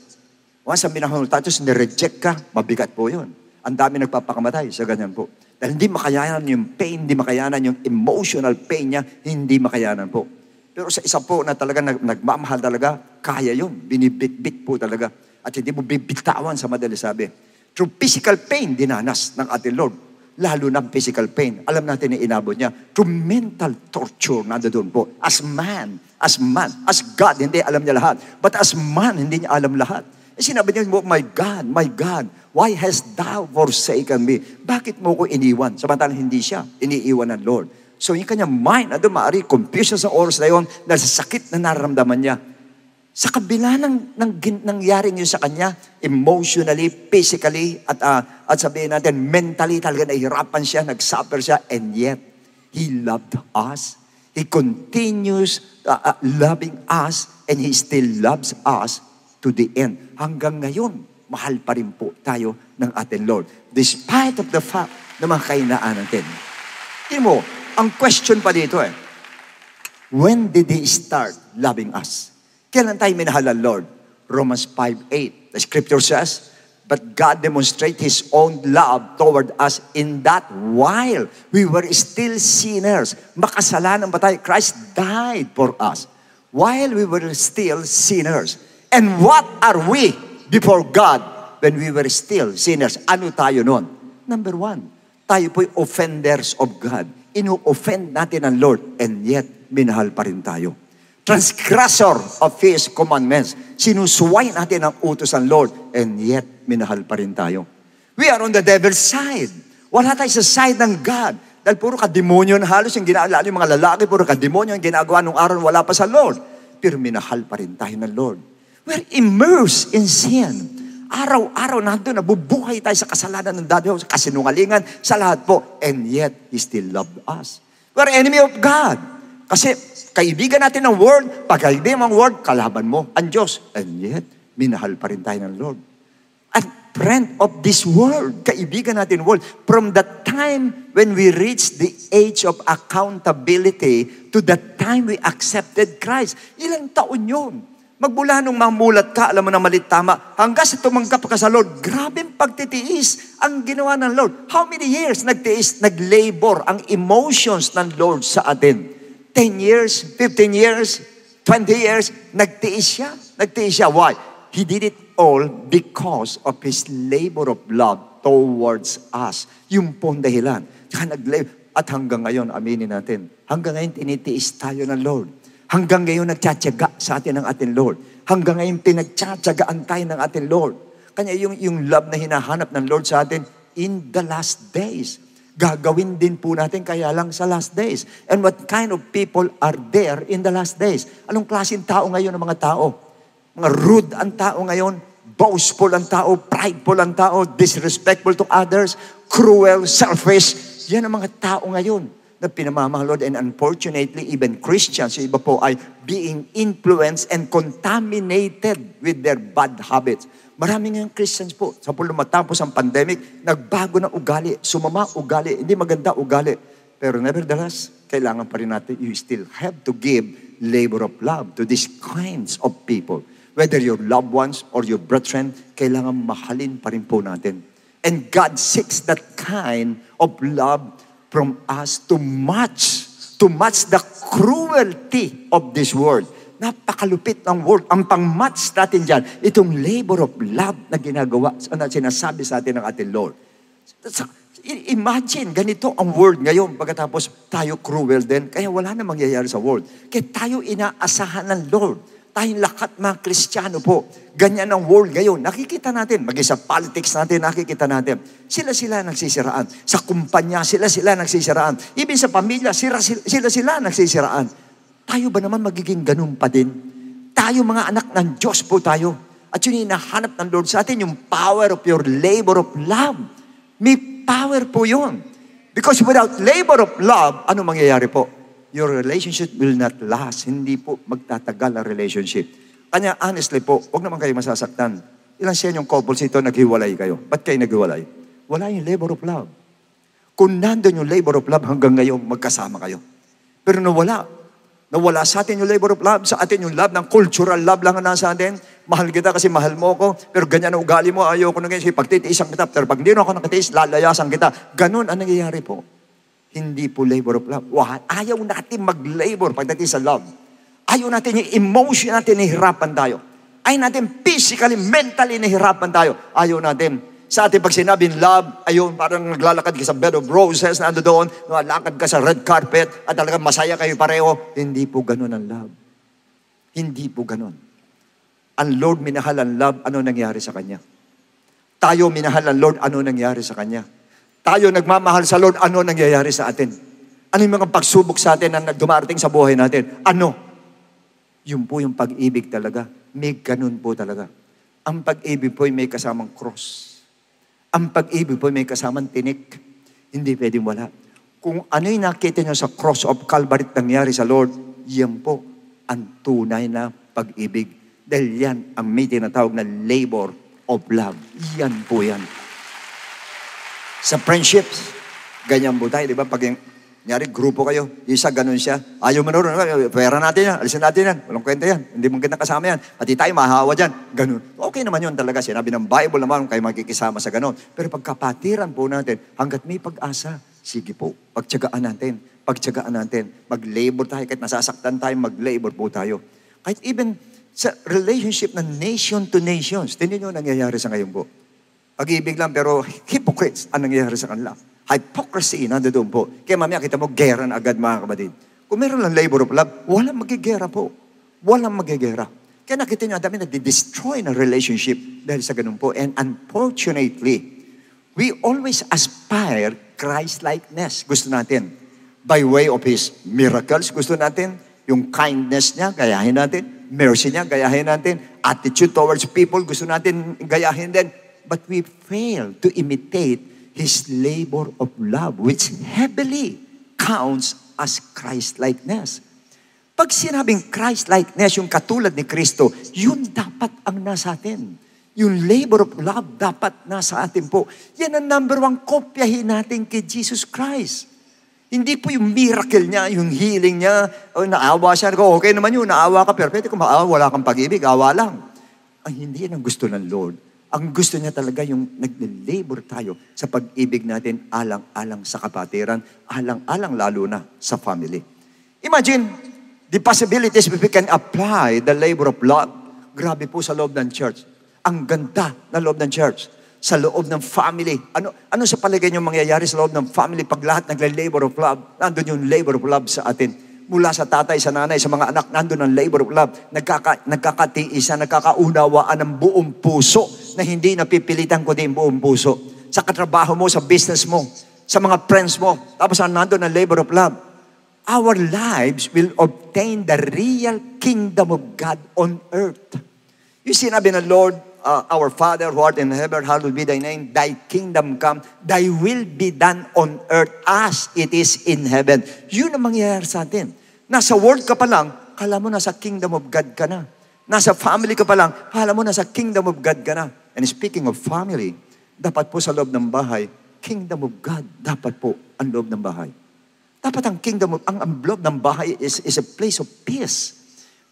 Once ang minahal tapos nireject ka, mabigat po yun. Ang dami nagpapakamatay sa ganyan po. Dahil hindi makayanan yung pain, hindi makayanan yung emotional pain niya, hindi makayanan po. Pero sa isa po na talaga nagmamahal talaga, kaya yun. Binibit-bit po talaga. At hindi mo bibitawan sa madali sabi. Through physical pain, dinanas ng ating Lord. Lalo ng physical pain. Alam natin na inabot niya. Through mental torture, nandoon po. As man, as God, hindi alam niya lahat. But as man, hindi niya alam lahat. Eh sinabi niya, my God, why hast thou forsaken me? Bakit mo ko iniwan? Samantalang hindi siya iniiwan ng Lord. So yung kanyang mind, maari, confusion sa oras na yun, nasasakit na nararamdaman niya. Sa kabila ng nangyaring yun sa kanya, emotionally, physically, at sabihin natin, mentally talaga nahihirapan siya, nagsuffer siya, and yet, He loved us. He continues loving us, and He still loves us to the end. Hanggang ngayon, mahal pa rin po tayo ng ating Lord. Despite of the fact na mga kainaan natin. Tingnan mo, ang question pa dito when did He start loving us? Kailan tayo minahal ng Lord? Romans 5:8. The scripture says, but God demonstrates His own love toward us in that while we were still sinners. Makasalanan ba tayo? Christ died for us. While we were still sinners. And what are we before God when we were still sinners? Ano tayo nun? Number 1, tayo po'y offenders of God. Ino-offend natin ang Lord, and yet, minahal pa rin tayo. Transgressor of His commandments. Sinusuway natin ang utos ng Lord, and yet, minahal pa rin tayo. We are on the devil's side. Wala tayo sa side ng God. Dahil puro ka-demonyo na halos yung ginagawa yung mga lalaki, puro ka-demonyo yung ginagawa nung araw wala pa sa Lord. Pero minahal pa rin tayo ng Lord. We're immersed in sin. Araw-araw nandun, nabubuhay tayo sa kasalanan ng dati, sa kasinungalingan, sa lahat po. And yet, He still loved us. We're enemy of God. Kasi kaibigan natin ng Word, pag kaibigan ng Word, kalaban mo ang Diyos. And yet, minahal pa rin tayo ng Lord. At friend of this world, kaibigan natin ng world. From the time when we reach the age of accountability to the time we accepted Christ. Ilang taon yun? Magmula nung mamulat ka, alam mo na malit tama, hanggang sa tumanggap ka sa Lord, grabing pagtitiis ang ginawa ng Lord. How many years nagtiis, naglabor ang emotions ng Lord sa atin? 10 years, 15 years, 20 years, nagtiis siya. Nagtiis siya. Why? He did it all because of His labor of love towards us. Yung pong dahilan. At hanggang ngayon, aminin natin, hanggang ngayon tinitiis tayo ng Lord. Hanggang ngayon nagtsatsaga sa atin ng ating Lord. Hanggang ngayon pinagtsatsagaan tayo ng ating Lord. Kanya yung love na hinahanap ng Lord sa atin in the last days. Gagawin din po natin kaya lang sa last days. And what kind of people are there in the last days? Anong klaseng tao ngayon ang mga tao? Mga rude ang tao ngayon, boastful ang tao, prideful ang tao, disrespectful to others, cruel, selfish. Yan ang mga tao ngayon. na pinamamahal, Lord. And unfortunately, even Christians, yung iba po ay being influenced and contaminated with their bad habits. Maraming ng Christians po, sa lumatapos ang pandemic, nagbago ng ugali, sumama ugali, hindi maganda ugali. Pero nevertheless, kailangan pa rin natin, you still have to give labor of love to these kinds of people. Whether your loved ones or your brethren, kailangan mahalin pa rin po natin. And God seeks that kind of love from us to match the cruelty of this world. Napakalupit ng world. Ang pang-match natin dyan, itong labor of love na ginagawa, na sinasabi sa atin ng ating Lord. Imagine, ganito ang world ngayon, pagkatapos tayo cruel din, kaya wala na mangyayari sa world. Kaya tayo inaasahan ng Lord. Tayong lahat mga Kristiyano po, ganyan ang world ngayon. Nakikita natin, maging sa politics natin, nakikita natin. Sila nagsisiraan. Sa kumpanya, sila nagsisiraan. Even sa pamilya, sila nagsisiraan. Tayo ba naman magiging ganun pa din? Tayo mga anak ng Diyos po tayo. At yun hinahanap ng Lord sa atin, yung power of your labor of love. May power po yun. Because without labor of love, ano mangyayari po? Your relationship will not last. Hindi po magtatagal ang relationship. Kanya honestly po, huwag naman kayo masasaktan. Ilan siya yung couples ito, naghiwalay kayo. Ba't kayo naghiwalay? Wala yung labor of love. Kung nandun yung labor of love, hanggang ngayon, magkasama kayo. Pero nawala sa atin yung labor of love, sa atin yung love ng cultural love lang ang nasa atin. Mahal kita kasi mahal mo ko, pero ganyan ang ugali mo, ayaw ko na ganyan. Pagtitiisan kita, pero pag hindi na ako nakatiis, lalayasan kita. Ganon ang nangyayari po. Hindi po labor of love. Ayaw natin mag-labor pagdating sa love. Ayaw natin yung emotion natin, nahihirapan tayo. Ayaw natin physically, mentally, nahihirapan tayo. Ayaw natin. Sa ating pag sinabing love, ayun, parang naglalakad ka sa bed of roses, nando doon, nalakad ka sa red carpet, at talagang masaya kayo pareho. Hindi po ganun ang love. Hindi po ganun. Ang Lord minahal ang love, ano nangyari sa Kanya? Tayo minahal ang Lord, ano nangyari sa Kanya? Tayo nagmamahal sa Lord, ano nangyayari sa atin? Ano yung mga pagsubok sa atin na dumarating sa buhay natin? Ano? Yun po yung pag-ibig talaga. May ganun po talaga. Ang pag-ibig po ay may kasamang cross. Ang pag-ibig po ay may kasamang tinik. Hindi pwedeng wala. Kung ano yung nakita nyo sa cross of Calvary nangyari sa Lord, yan po ang tunay na pag-ibig. Dahil yan ang may tinatawag na labor of love. Yan po yan. Sa friendships, ganyan po tayo, di ba? Pag nyari, grupo kayo, isa ganun siya, ayaw mo na rin, pera natin yan, alisin natin yan, walang kwenta yan, hindi mong ganda kasama yan, pati tayo mahahawa dyan, ganun. Okay naman yun talaga, sinabi ng Bible naman kayo magkikisama sa ganun. Pero pagkapatiran po natin, hanggat may pag-asa, sige po, pagtyagaan natin, mag-labor tayo, kahit nasasaktan tayo, mag-labor po tayo. Kahit even sa relationship ng nation to nations, tingnan nyo nangyayari sa ngayon po. Pag-ibig lang, pero hypocrites ang nangyayari sa kanila. Hypocrisy, nandoon po. Kaya mamaya, kita mo, gera na agad mga kapatid. Kung meron lang labor of love, walang magigera po. Walang magigera. Kaya nakita nyo, ang dami nag-destroy ng relationship dahil sa ganun po. And unfortunately, we always aspire Christ-likeness. Gusto natin. By way of His miracles, gusto natin. Yung kindness niya, gayahin natin. Mercy niya, gayahin natin. Attitude towards people, gusto natin gayahin din. But we fail to imitate His labor of love, which heavily counts as Christ-likeness. Pag sinabing Christ-likeness, yung katulad ni Kristo, yun dapat ang nasa atin. Yung labor of love dapat nasa atin po. Yan ang number one, kopyahin natin kay Jesus Christ. Hindi po yung miracle niya, yung healing niya, naawa siya, okay naman yun, naawa ka, pero pwede kung maawa, wala kang pag-ibig, awa lang. Ang hindi yan ang gusto ng Lord. Ang gusto niya talaga yung nag-labor tayo sa pag-ibig natin alang-alang sa kapatiran, alang-alang lalo na sa family. Imagine the possibilities if we can apply the labor of love. Grabe po sa loob ng church. Ang ganda na loob ng church. Sa loob ng family. Ano sa palagay niyo mangyayari sa loob ng family pag lahat nag-labor of love? Nandun yung labor of love sa atin. Mula sa tatay, sa nanay, sa mga anak, nandun ang labor of love. Nagkakatiisan, nagkakaunawaan ng buong puso na hindi napipilitan ko din buong puso. Sa katrabaho mo, sa business mo, sa mga friends mo. Tapos nandun ang labor of love. Our lives will obtain the real kingdom of God on earth. Yung sinabi ng Lord, our Father who art in heaven, hallowed be thy name. Thy kingdom come. Thy will be done on earth as it is in heaven. Yun ang mangyayari sa atin. Nasa world ka pa lang, kala mo nasa kingdom of God ka na. Nasa family ka pa lang, kala mo nasa kingdom of God ka na. And speaking of family, dapat po sa loob ng bahay, kingdom of God, dapat po ang loob ng bahay. Dapat ang kingdom of, ang loob ng bahay is a place of peace.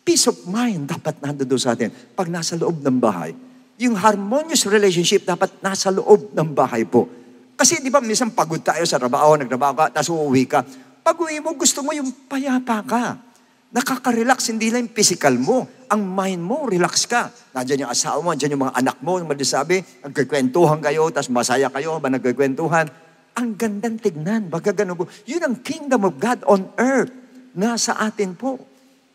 Peace of mind dapat nandoon sa atin. Pag nasa loob ng bahay, yung harmonious relationship dapat nasa loob ng bahay po. Kasi di ba minsan pagod tayo sa trabaho, nagtrabaho ka, tapos uuwi ka. Pag uwi mo, gusto mo yung payapa ka. Nakaka-relax, hindi lang yung physical mo. Ang mind mo, relax ka. Nandiyan yung asawa mo, nandiyan yung mga anak mo, yung madasabi, nagkikwentuhan kayo, tapos masaya kayo, ba nagkikwentuhan. Ang gandang tignan, baga ganun po. Yun ang kingdom of God on earth. Nasa atin po.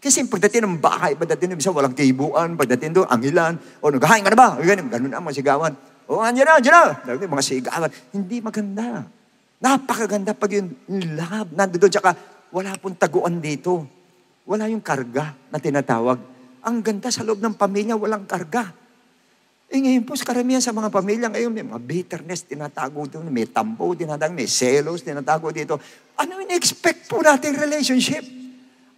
Kasi pagdating ng bahay, pagdating ng isa, walang tibuan, pagdating doon, angilan, o naghahain ka na ba? Ganun ang mga sigawan. O, andyan na. Mga sigawan. Hindi maganda. Napakaganda pag yung love, nandoon, tsaka wala pong taguan dito. Wala yung karga na tinatawag. Ang ganda sa loob ng pamilya, walang karga. Ngayon po, karamihan sa mga pamilya, ngayon may mga bitterness, tinatago doon, may tampo, tinatago, may selos, tinatago dito. Ano ini-expect po nating relationship?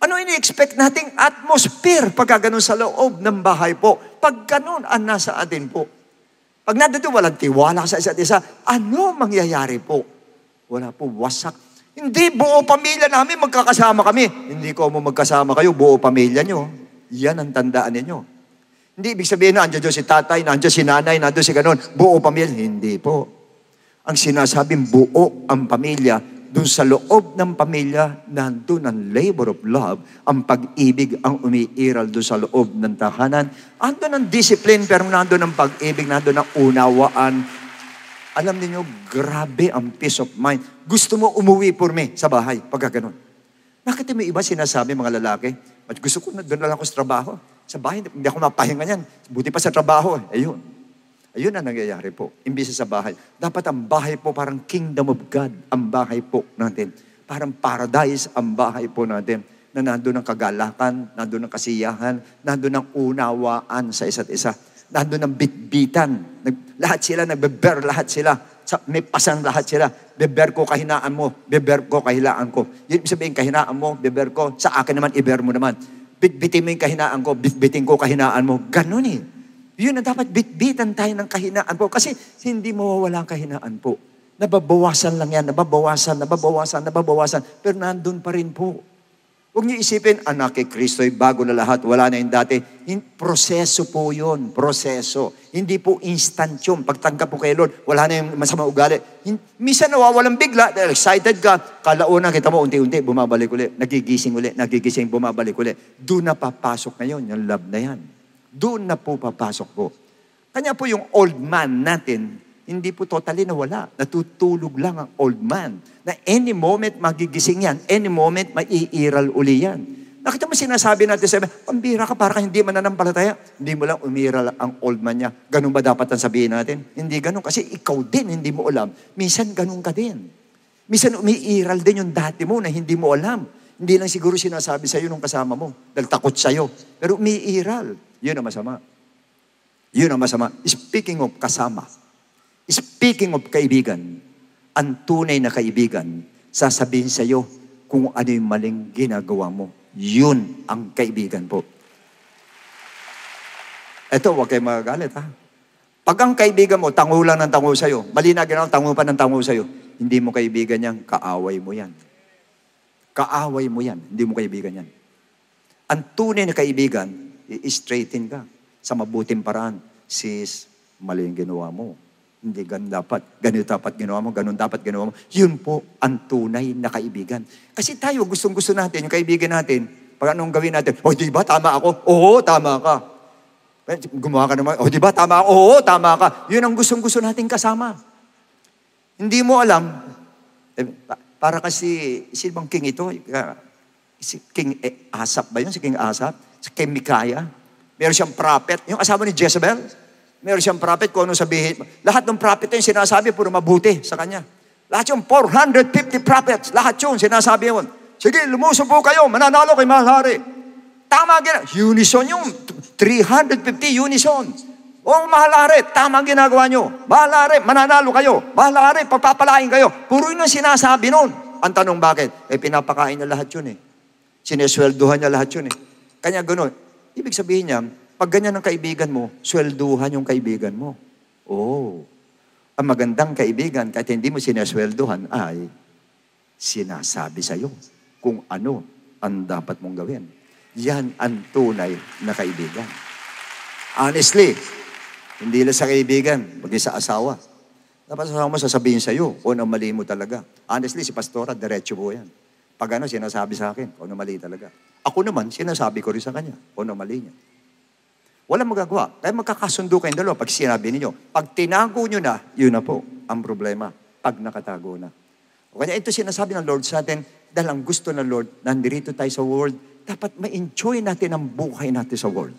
Ano ini-expect nating atmosphere pag ganun sa loob ng bahay po? Pag ganun ang nasa atin po. Pag nandito walang tiwala sa isa't isa, ano mangyayari po? Wala po, wasak. Hindi buo pamilya namin, magkakasama kami. Hindi ko mo magkasama kayo, buo pamilya nyo. Yan ang tandaan ninyo. Hindi ibig sabihin na andyan si tatay, nandiyan si nanay, nandiyan si ganun. Buo pamilya. Hindi po. Ang sinasabing buo ang pamilya, doon sa loob ng pamilya, nandun ang labor of love, ang pag-ibig ang umiiral doon sa loob ng tahanan. Andun ang discipline, pero nandun ang pag-ibig, nandun ang unawaan. Alam niyo, grabe ang peace of mind. Gusto mo umuwi por me sa bahay, pagka ganun. Bakit may iba sinasabi, mga lalaki? At gusto ko, doon na lang ako sa trabaho. Sa bahay, hindi ako mapahinga niyan. Buti pa sa trabaho. Ayun. Ayun ang nangyayari po. Imbis sa bahay. Dapat ang bahay po parang kingdom of God. Ang bahay po natin. Parang paradise ang bahay po natin. Na nandun ang kagalakan, nandun ang kasiyahan, nandun ang unawaan sa isa't isa. Nandun ang bitbitan. Lahat sila, nagbeber lahat sila. May pasang lahat sila. Beber ko kahinaan mo, beber ko kahilaan ko. Yun sabihin, kahinaan mo, beber ko. Sa akin naman, iber mo naman. Bitbitin mo yung kahinaan ko, bitbitin ko kahinaan mo. Ganun eh. Yun na dapat bitbitan tayo ng kahinaan po. Kasi hindi mawawala ang kahinaan po. Nababawasan lang yan, nababawasan. Pero nandun pa rin po. Huwag niyo isipin, anak kay Kristo'y bago na lahat, wala na yung dati. Proseso po yun, proseso. Hindi po instant yun. Pagtanggap po kay Lord, wala na yung masama ugali. Minsan nawawalang bigla, dahil excited ka, kalauna kita mo, unti-unti, bumabalik ulit, nagigising, bumabalik ulit. Doon na papasok na yun, yung love na yan. Doon na po papasok po. Kanya po yung old man natin, hindi po totally nawala. Natutulog lang ang old man. Na any moment magigising yan. Any moment maiiral uli yan. Nakita mo sinasabi natin sa pambira ka, para hindi mananampalataya. Hindi mo lang umiral ang old man niya. Ganun ba dapat ang sabihin natin? Hindi ganun. Kasi ikaw din, hindi mo alam. Minsan ganun ka din. Minsan umiiral din yung dati mo na hindi mo alam. Hindi lang siguro sinasabi sa'yo nung kasama mo. Dahil takot sa'yo. Pero umiiral. Yun ang masama. Yun ang masama. Speaking of kasama. Speaking of kaibigan, ang tunay na kaibigan, sasabihin sa iyo kung ano yung maling ginagawa mo. Yun ang kaibigan po. Eto, huwag kayo magagalit ha. Pag ang kaibigan mo, tango lang ng tango sa iyo, mali na ginawa, tango pa ng tango sa iyo, hindi mo kaibigan yan, kaaway mo yan. Kaaway mo yan, hindi mo kaibigan yan. Ang tunay na kaibigan, i-straighten ka sa mabuting paraan. Sis, mali yung ginawa mo. Hindi ganun dapat. Ganun dapat ginawa mo. Ganun dapat ginawa mo. Yun po ang tunay na kaibigan. Kasi tayo, gustong-gusto natin, yung kaibigan natin, pag anong gawin natin, oh, di ba, tama ako? Oo, tama ka. Gumawa ka naman, oh, di ba, tama ako? Oo, tama ka. Yun ang gustong-gusto natin kasama. Hindi mo alam, para kasi, silbang king ito, si King Asap ba yun? Si King Asap? Si King Micaiah? Meron siyang prophet. Yung asawa ni Jezebel, meron siyang prophet kung ano sabihin. Lahat ng prophet yung sinasabi, puro mabuti sa kanya. Lahat yung 450 prophets, lahat yun, sinasabi yun. Sige, lumuso po kayo, mananalo kay Mahal Hari. Tama gina. Unison yung 350 unison. O mahalari, tama ang ginagawa nyo. Mahalari, mananalo kayo. Mahalari, pagpapalain kayo. Puro yun ang sinasabi nun. Ang tanong bakit? Pinapakain niya lahat yun Sineswelduhan niya lahat yun Kanya gano'n. Ibig sabihin niya, pag ganyan ang kaibigan mo, swelduhan yung kaibigan mo. Ang magandang kaibigan, kahit hindi mo sineswelduhan, ay sinasabi sa'yo kung ano ang dapat mong gawin. Yan ang tunay na kaibigan. Honestly, hindi lang sa kaibigan, pag sa asawa. Dapat sa asawa mo sasabihin sa'yo kung ano mali mo talaga. Honestly, si Pastora, diretso po yan. Pag sinasabi sa akin kung ano mali talaga. Ako naman, sinasabi ko rin sa kanya kung ano mali niya. Walang magagawa. Kaya magkakasundo kayong dalawa pag sinabi ninyo. Pag tinago nyo na, yun na po ang problema. Pag nakatago na. O kaya ito sinasabi ng Lord sa atin, dahil ang gusto ng Lord, nandito tayo sa world, dapat ma-enjoy natin ang buhay natin sa world.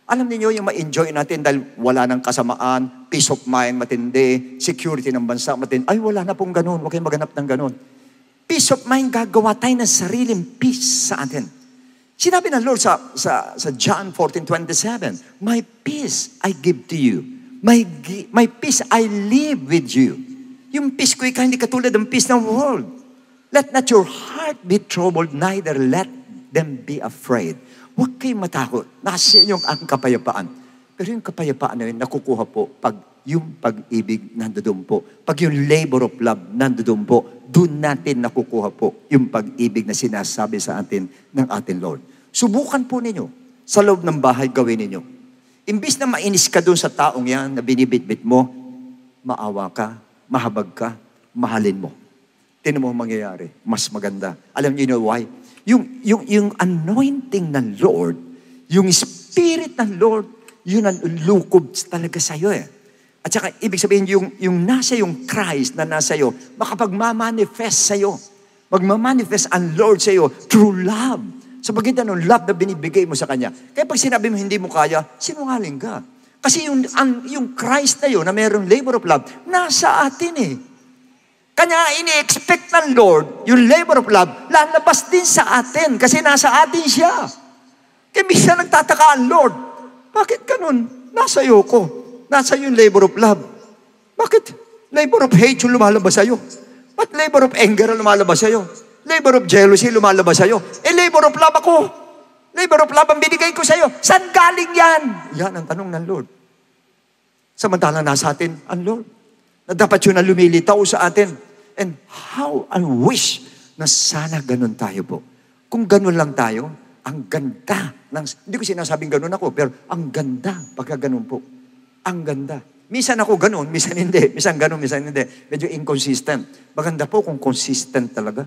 Alam niyo yung ma-enjoy natin dahil wala ng kasamaan, peace of mind matindi, security ng bansa matindi. Ay, wala na pong ganun. Huwag kayong maghanap ng ganun. Peace of mind, gagawa tayo ng sariling peace sa atin. Sinabi ng Lord sa John 14:27, my peace I give to you. My peace I live with you. Yung peace ko hindi katulad ng peace ng world. Let not your heart be troubled, neither let them be afraid. Huwag kayong matakot. Nasa inyong ang kapayapaan. Pero yung kapayapaan na yun, nakukuha po pag yung pag-ibig nandoon po. Pag yung labor of love nandoon po, doon natin nakukuha po yung pag-ibig na sinasabi sa atin ng ating Lord. Subukan po ninyo. Sa loob ng bahay, gawin ninyo. Imbis na mainis ka doon sa taong yan na binibitbit mo, maawa ka, mahabag ka, mahalin mo. Tinan mo mangyayari. Mas maganda. Alam niyo why? Yung anointing ng Lord, yung Spirit ng Lord, yun ang lukob talaga sa'yo At saka, ibig sabihin, yung nasa yung Christ na nasa iyo, makapagmamanifest sa'yo. Magmamanifest ang Lord sa'yo through love. Sa pagitan ng love na binibigay mo sa Kanya. Kaya pag sinabi mo hindi mo kaya, sinungaling ka. Kasi yung Christ na yun, na mayroong labor of love, nasa atin Kanya ini-expect ng Lord, yung labor of love, lalabas din sa atin. Kasi nasa atin siya. Kaya minsan nagtataka ang Lord, bakit ganun? Nasa iyo ko. Nasa yung labor of love. Bakit? Labor of hate yung lumalabas sa'yo. Ba't labor of anger ang lumalabas sa'yo? Labor of jealousy lumalabas sa'yo. Labor of love ako. Labor of love ang binigay ko sa'yo. Saan galing yan? Yan ang tanong ng Lord. Samantala nasa atin ang Lord. Na dapat yun na lumilitaw sa atin. And how I wish na sana ganun tayo po. Kung ganun lang tayo, ang ganda. Hindi ko sinasabing ganun ako, pero ang ganda pagka ganun po. Ang ganda. Minsan ako ganun, minsan hindi. Minsan ganun, minsan hindi. Medyo inconsistent. Maganda po kung consistent talaga.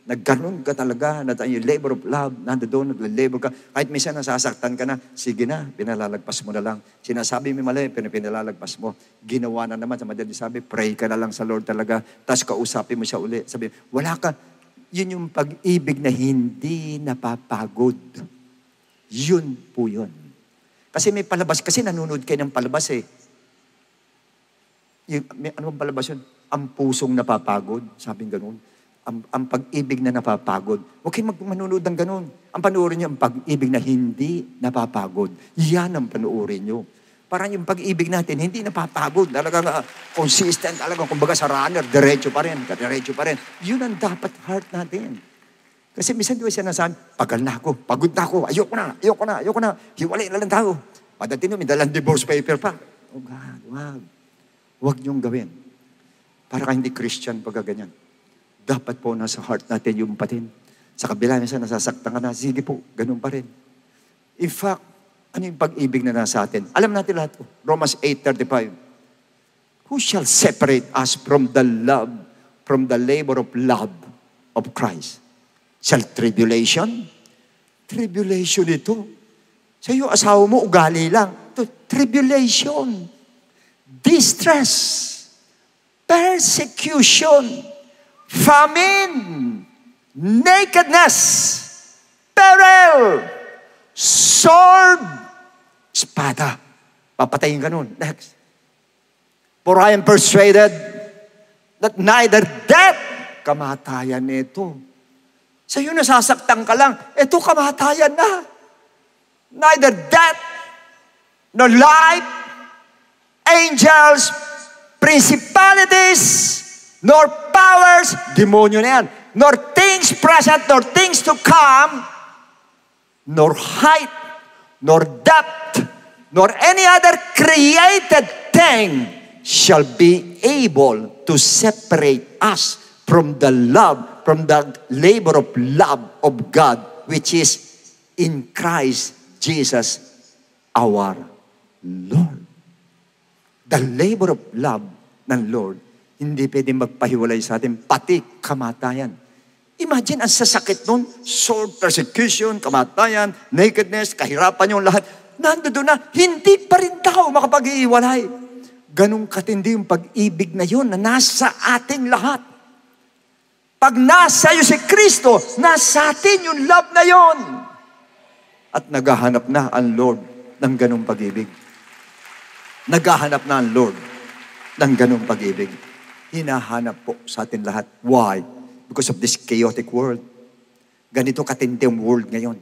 Nagganon ka talaga, na yung labor of love, nandoon, naglalabor ka. Kahit minsan nasasaktan ka na, sige na, pinalalagpas mo na lang. Sinasabi mo mali, pinalalagpas mo. Ginawa na naman, sa madali sabi, pray ka na lang sa Lord talaga. Tapos kausapin mo siya uli. Sabi, wala ka. Yun yung pag-ibig na hindi napapagod. Yun po yun. Kasi may palabas, kasi nanonood kayo ng palabas ano bang palabas yun? Ang pusong napapagod, sabing ganun. Ang pag-ibig na napapagod. Huwag kayong manonood ng ganun. Ang panoorin nyo, ang pag-ibig na hindi napapagod. Yan ang panoorin nyo. Parang yung pag-ibig natin, hindi napapagod. Talaga consistent, talaga. Kumbaga sa runner, diretso pa rin. Yun ang dapat heart natin. Kasi minsan doon siya nasabi, pagal na ako, pagod na ako, ayoko na. Hiwalay na lang tayo. Padating nyo, may dalang divorce paper pa. Oh God, wag. Huwag niyong gawin. Para ka hindi Christian pagka ganyan. Dapat po nasa heart natin yung patin. Sa kabila minsan nasasaktan ka na, sige po, ganun pa rin. In fact, ano yung pag-ibig na nasa atin? Alam natin lahat po. Romans 8:35. Who shall separate us from the labor of love of Christ? Shall tribulation? Tribulation ito. Sa iyo, asawa mo, ugali lang. Ito, tribulation. Distress. Persecution. Famine, nakedness, peril, sword, espada. Papatayin ka nun. Next. For I am persuaded that neither death, kamatayan ito. Sa iyo nasasaktan ka lang, ito kamatayan na. Neither death, nor life, angels, principalities, nor powers, demonyo na yan, nor things present, nor things to come, nor height, nor depth, nor any other created thing shall be able to separate us from the love, from the labor of love of God, which is in Christ Jesus our Lord. The labor of love ng Lord, hindi pwedeng magpahiwalay sa atin, pati kamatayan. Imagine, ang sasakit nun, sword, persecution, kamatayan, nakedness, kahirapan yung lahat. Nandoon na, hindi pa rin tao makapag-iiwalay. Ganong katindi yung pag-ibig na yun na nasa ating lahat. Pag nasa iyo si Kristo, nasa atin yung love na yun. At naghahanap na ang Lord ng ganong pag-ibig. Naghahanap na ang Lord ng ganong pag-ibig. Hinahanap po sa atin lahat. Why? Because of this chaotic world. Ganito katindi ang world ngayon.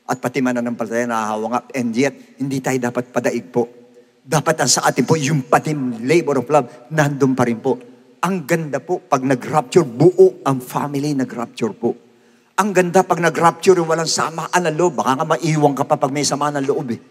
At pati mananampalataya nahahawang up. And yet, hindi tayo dapat padaig po. Dapat ang sa atin po, yung patim labor of love, nandun pa rin po. Ang ganda po, pag nag-rapture, buo ang family nag-rapture po. Ang ganda pag nag-rapture, yung walang samaan ng loob. Baka nga maiwang ka pa pag may samaan ng loob eh.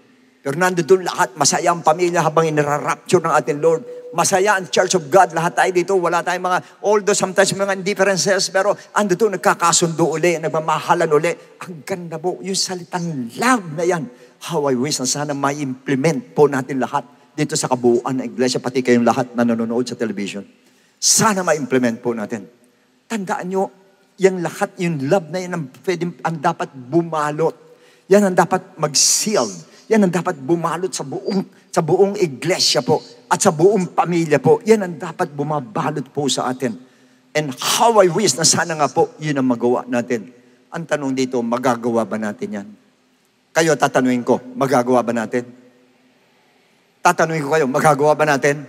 Pero nandun lahat, masaya ang pamilya habang inira-rapture ng ating Lord. Masaya ang Church of God, lahat tayo dito. Wala tayong mga, although sometimes mga differences, pero ando doon, nagkakasundo uli, nagmamahalan uli. Ang ganda po, yung salitang love na yan. How I wish na sana ma-implement po natin lahat dito sa kabuuan ng iglesia, pati kayong lahat na nanonood sa television. Sana ma-implement po natin. Tandaan nyo, yung lahat, yung love na yan, ang dapat bumalot. Yan ang dapat mag-seal. Yan ang dapat bumalot sa buong iglesia po at sa buong pamilya po. Yan ang dapat bumabalot po sa atin. And how I wish na sana nga po, yun ang magawa natin. Ang tanong dito, magagawa ba natin yan? Kayo, tatanungin ko, magagawa ba natin? Tatanungin ko kayo, magagawa ba natin?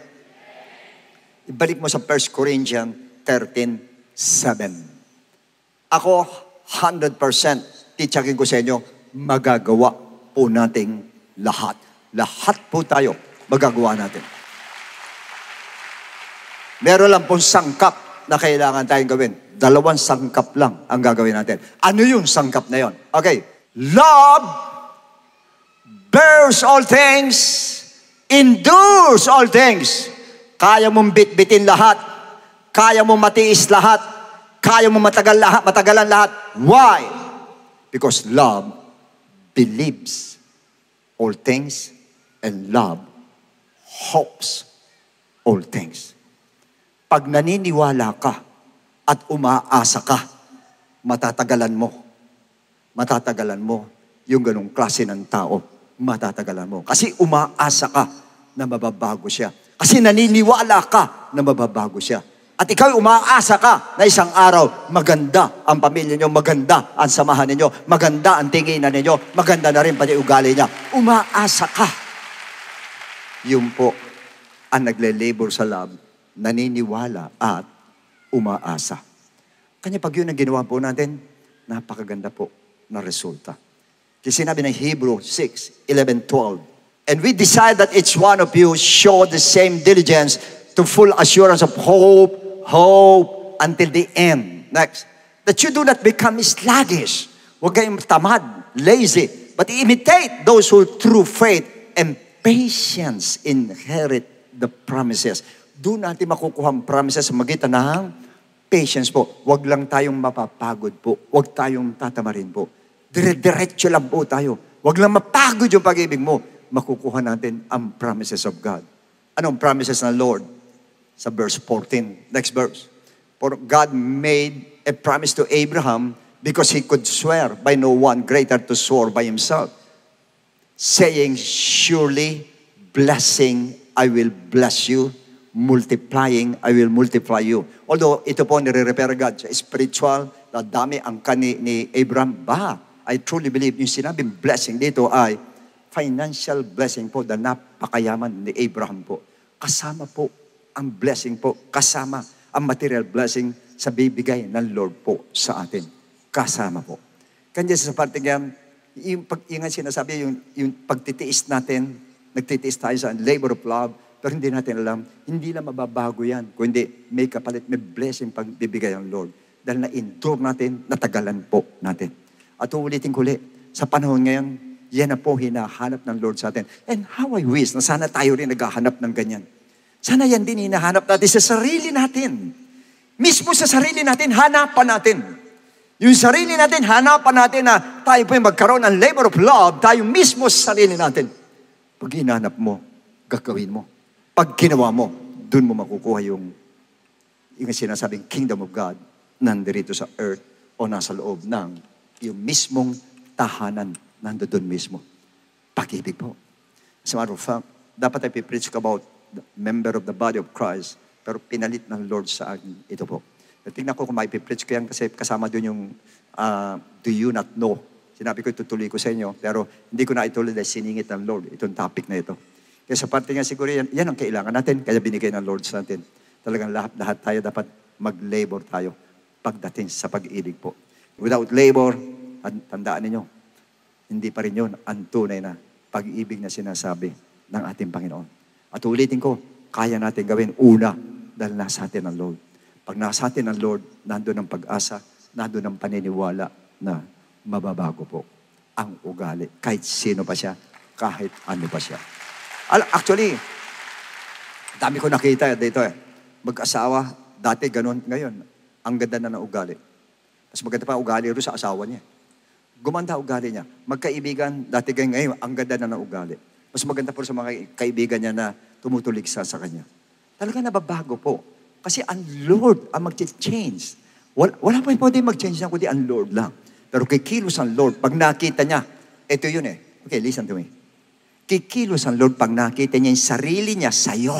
Ibalik mo sa 1 Corinthians 13:7. Ako, 100%, titsakin ko sa inyo, magagawa po nating lahat. Lahat po tayo, magagawa natin. Meron lang pong sangkap na kailangan tayong gawin. 2 sangkap lang ang gagawin natin. Ano yung sangkap na yon? Okay. Love bears all things, endures all things. Kaya mong bitbitin lahat. Kaya mong matiis lahat. Kaya mong matagalan lahat. Why? Because love believes all things and love hopes all things. Pag naniniwala ka at umaasa ka, matatagalan mo yung ganong klase ng tao. Matatagalan mo. Kasi umaasa ka na mababago siya. Kasi naniniwala ka na mababago siya. At ikaw umaasa ka na isang araw, maganda ang pamilya niyo, maganda ang samahan ninyo, maganda ang tinginan ninyo, maganda na rin pati ugali niya. Umaasa ka. Yun po ang nagle-labor sa love, naniniwala at umaasa. Kanya pag yun ang ginawa po natin, napakaganda po na resulta. Kasi sinabi ng Hebrew 6:11-12, and we decide that each one of you show the same diligence to full assurance of hope until the end. Next. That you do not become sluggish. Huwag kayong tamad, lazy, but imitate those who through faith and patience inherit the promises. Doon natin makukuha ang promises sa magitan ng patience po. Huwag lang tayong mapapagod po. Huwag tayong tatamarin po. Dire-diretso lang po tayo. Huwag lang mapagod yung pag-ibig mo. Makukuha natin ang promises of God. Anong promises ng Lord? Sa verse 14. Next verse. For God made a promise to Abraham because he could swear by no one greater to swear by himself. Saying, surely blessing I will bless you, multiplying I will multiply you. Although ito po nire-repair God sa spiritual, na dami ang kani ni Abraham. I truly believe yung sinabing blessing dito ay financial blessing po na napakayaman ni Abraham po. Kasama po ang blessing po. Kasama ang material blessing sa bibigay ng Lord po sa atin. Kasama po. Kanya sa parte yan, yung sinasabi, yung pagtitiis natin, nagtitiis tayo sa labor of love, Pero hindi natin alam, hindi na mababago yan. Kung hindi, may kapalit, may blessing pag bibigay ng Lord. Dahil na-endure natin, natagalan po natin. At uulitin ko ulit, sa panahon ngayon, yan na po hinahanap ng Lord sa atin. And how I wish na sana tayo rin naghahanap ng ganyan. Sana yan din hinahanap natin sa sarili natin. Mismo sa sarili natin, hanapan natin. Yung sarili natin, hanapan natin na tayo po yung magkaroon ng labor of love, tayo mismo sa sarili natin. Pag hinanap mo, gagawin mo. Pag ginawa mo, dun mo makukuha yung sinasabing kingdom of God nandirito sa earth o nasa loob ng yung mismong tahanan nandoon mismo. Pag-ibig po. As a matter of fact, dapat ay pipreach ka about the member of the body of Christ, pero pinalit ng Lord sa akin ito po. Tingnan ko kung may pipreach ko yan kasi kasama doon yung do you not know. Sinabi ko itutuloy ko sa inyo, pero hindi ko na ituloy dahil siningit ng Lord itong topic na ito. Kaya sa parte nga siguro yan ang kailangan natin, kaya binigay ng Lord sa atin. Talagang lahat tayo dapat mag-labor tayo pagdating sa pag-ibig po. Without labor, tandaan ninyo, hindi pa rin yun ang tunay na pag-ibig na sinasabi ng ating Panginoon. At ulitin ko, kaya natin gawin una dahil nasa atin ang Lord. Pag nasa atin ang Lord, nandun ang pag-asa, nandun ang paniniwala na mababago po ang ugali. Kahit sino pa siya, kahit ano pa siya. Actually, dami ko nakita dito mag-asawa, dati ganun, ngayon, ang ganda na ng ugali. Mas maganda pa ugali rin sa asawa niya. Gumanda ugali niya. Magkaibigan, dati ngayon, ang ganda na ng ugali. Mas maganda po sa mga kaibigan niya na tumutuligsa sa kanya. Talaga nababago po. Kasi ang Lord ang mag-change. Wala pa pwede mag-change na kundi ang Lord lang. Pero kikilos ang Lord. Pag nakita niya, ito yun Okay, listen to me. Kikilos ang Lord pag nakita niya yung sarili niya sa'yo.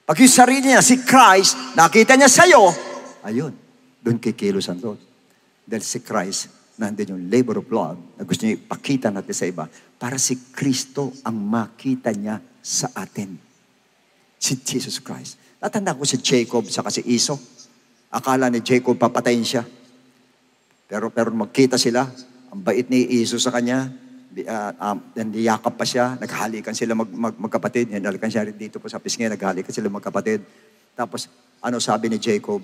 Pag yung sarili niya, si Christ, nakita niya sa'yo, ayun, doon kikilos ang Lord. Dahil si Christ, nandun yung labor of love na gusto niya ipakita natin sa iba para si Kristo ang makita niya sa atin. Si Jesus Christ. Natanda ko si Jacob saka si Esau. Akala ni Jacob papatayin siya. Pero magkita sila, ang bait ni Esau sa kanya, niyakap pa siya, naghalikan sila magkapatid, hinalikan siya dito po sa pisngi, naghalikan sila magkapatid. Tapos, ano sabi ni Jacob?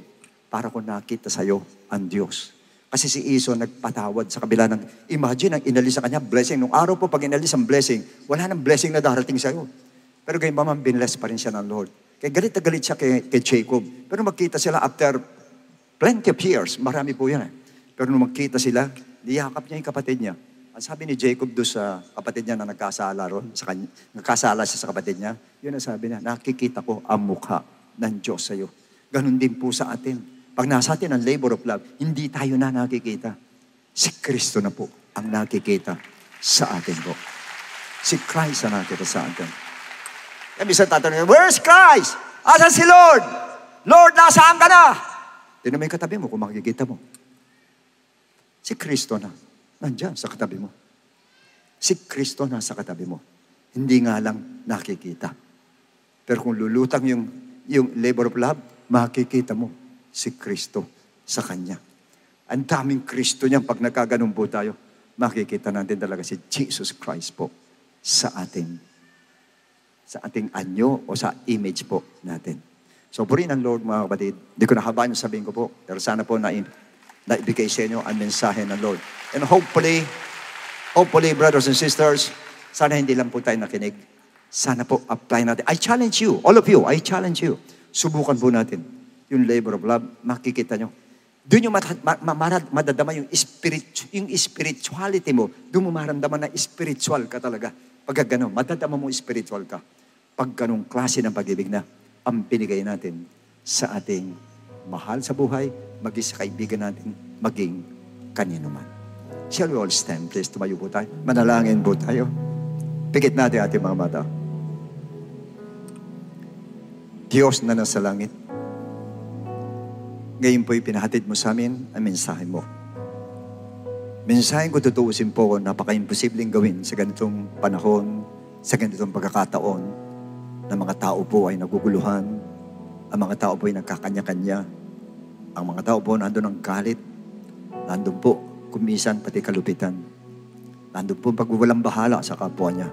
Para ko nakita sa'yo ang Diyos. Kasi si Esau nagpatawad sa kabila ng, imagine, ang inalis sa kanya, blessing. Nung araw po, pag inalis ang blessing, wala nang blessing na darating sa'yo. Pero gayon pa man, binless pa rin siya ng Lord. Kaya galit na galit siya kay Jacob. Pero magkita sila after plenty of years, marami po yan Pero nung magkita sila, niyakap niya yung kapatid niya. Ang sabi ni Jacob doon sa kapatid niya na nagkasala ron, nagkasala siya sa kapatid niya, yun ang sabi niya, nakikita ko ang mukha ng Diyos sa'yo. Ganon din po sa atin. Pag nasa atin ang labor of love, hindi tayo na nakikita. Si Kristo na po ang nakikita sa atin po. Si Christ ang nakikita sa atin. Kaya minsan tatanungin, where's Christ? Asan si Lord? Lord, nasaan ka na? Tignan mo yung katabi mo kung makikita mo. Si Kristo na. Nandiyan sa katabi mo. Si Kristo na sa katabi mo. Hindi nga lang nakikita. Pero kung lulutang yung labor of love, makikita mo si Kristo sa Kanya. Ang daming Kristo niya pag nagkaganon po tayo, makikita natin talaga si Jesus Christ po sa ating anyo o sa image po natin. So, purihin ang Lord, mga kapatid. Hindi ko nahabaan yung sabihin ko po, pero sana po naibigay sa inyo ang mensahe ng Lord. And hopefully, brothers and sisters, sana hindi lang po tayo nakinig. Sana po apply natin. I challenge you, all of you, I challenge you. Subukan po natin yung labor of love. Makikita nyo. Doon yung madadama yung spirituality mo. Doon mo maramdaman na spiritual ka talaga. Pag gano'n, madadama mo spiritual ka. Pag gano'ng klase ng pag-ibig na ang binigay natin sa ating mahal sa buhay, maging sa kaibigan natin, maging kanino man. Shall we all stand, please? Tumayo po tayo. Manalangin po tayo. Pikit natin ating mga mata. Diyos na nasa langit, ngayon po'y pinahatid mo sa amin ang mensahe mo. Mensahe ko tutuusin po, napaka-imposibleng gawin sa ganitong panahon, sa ganitong pagkakataon, na mga tao po ay naguguluhan, ang mga tao po ay nagkakanya-kanya, ang mga tao po nandun ang galit, nandun po kumisan pati kalupitan, nandun po pagwawalang bahala sa kapwa niya.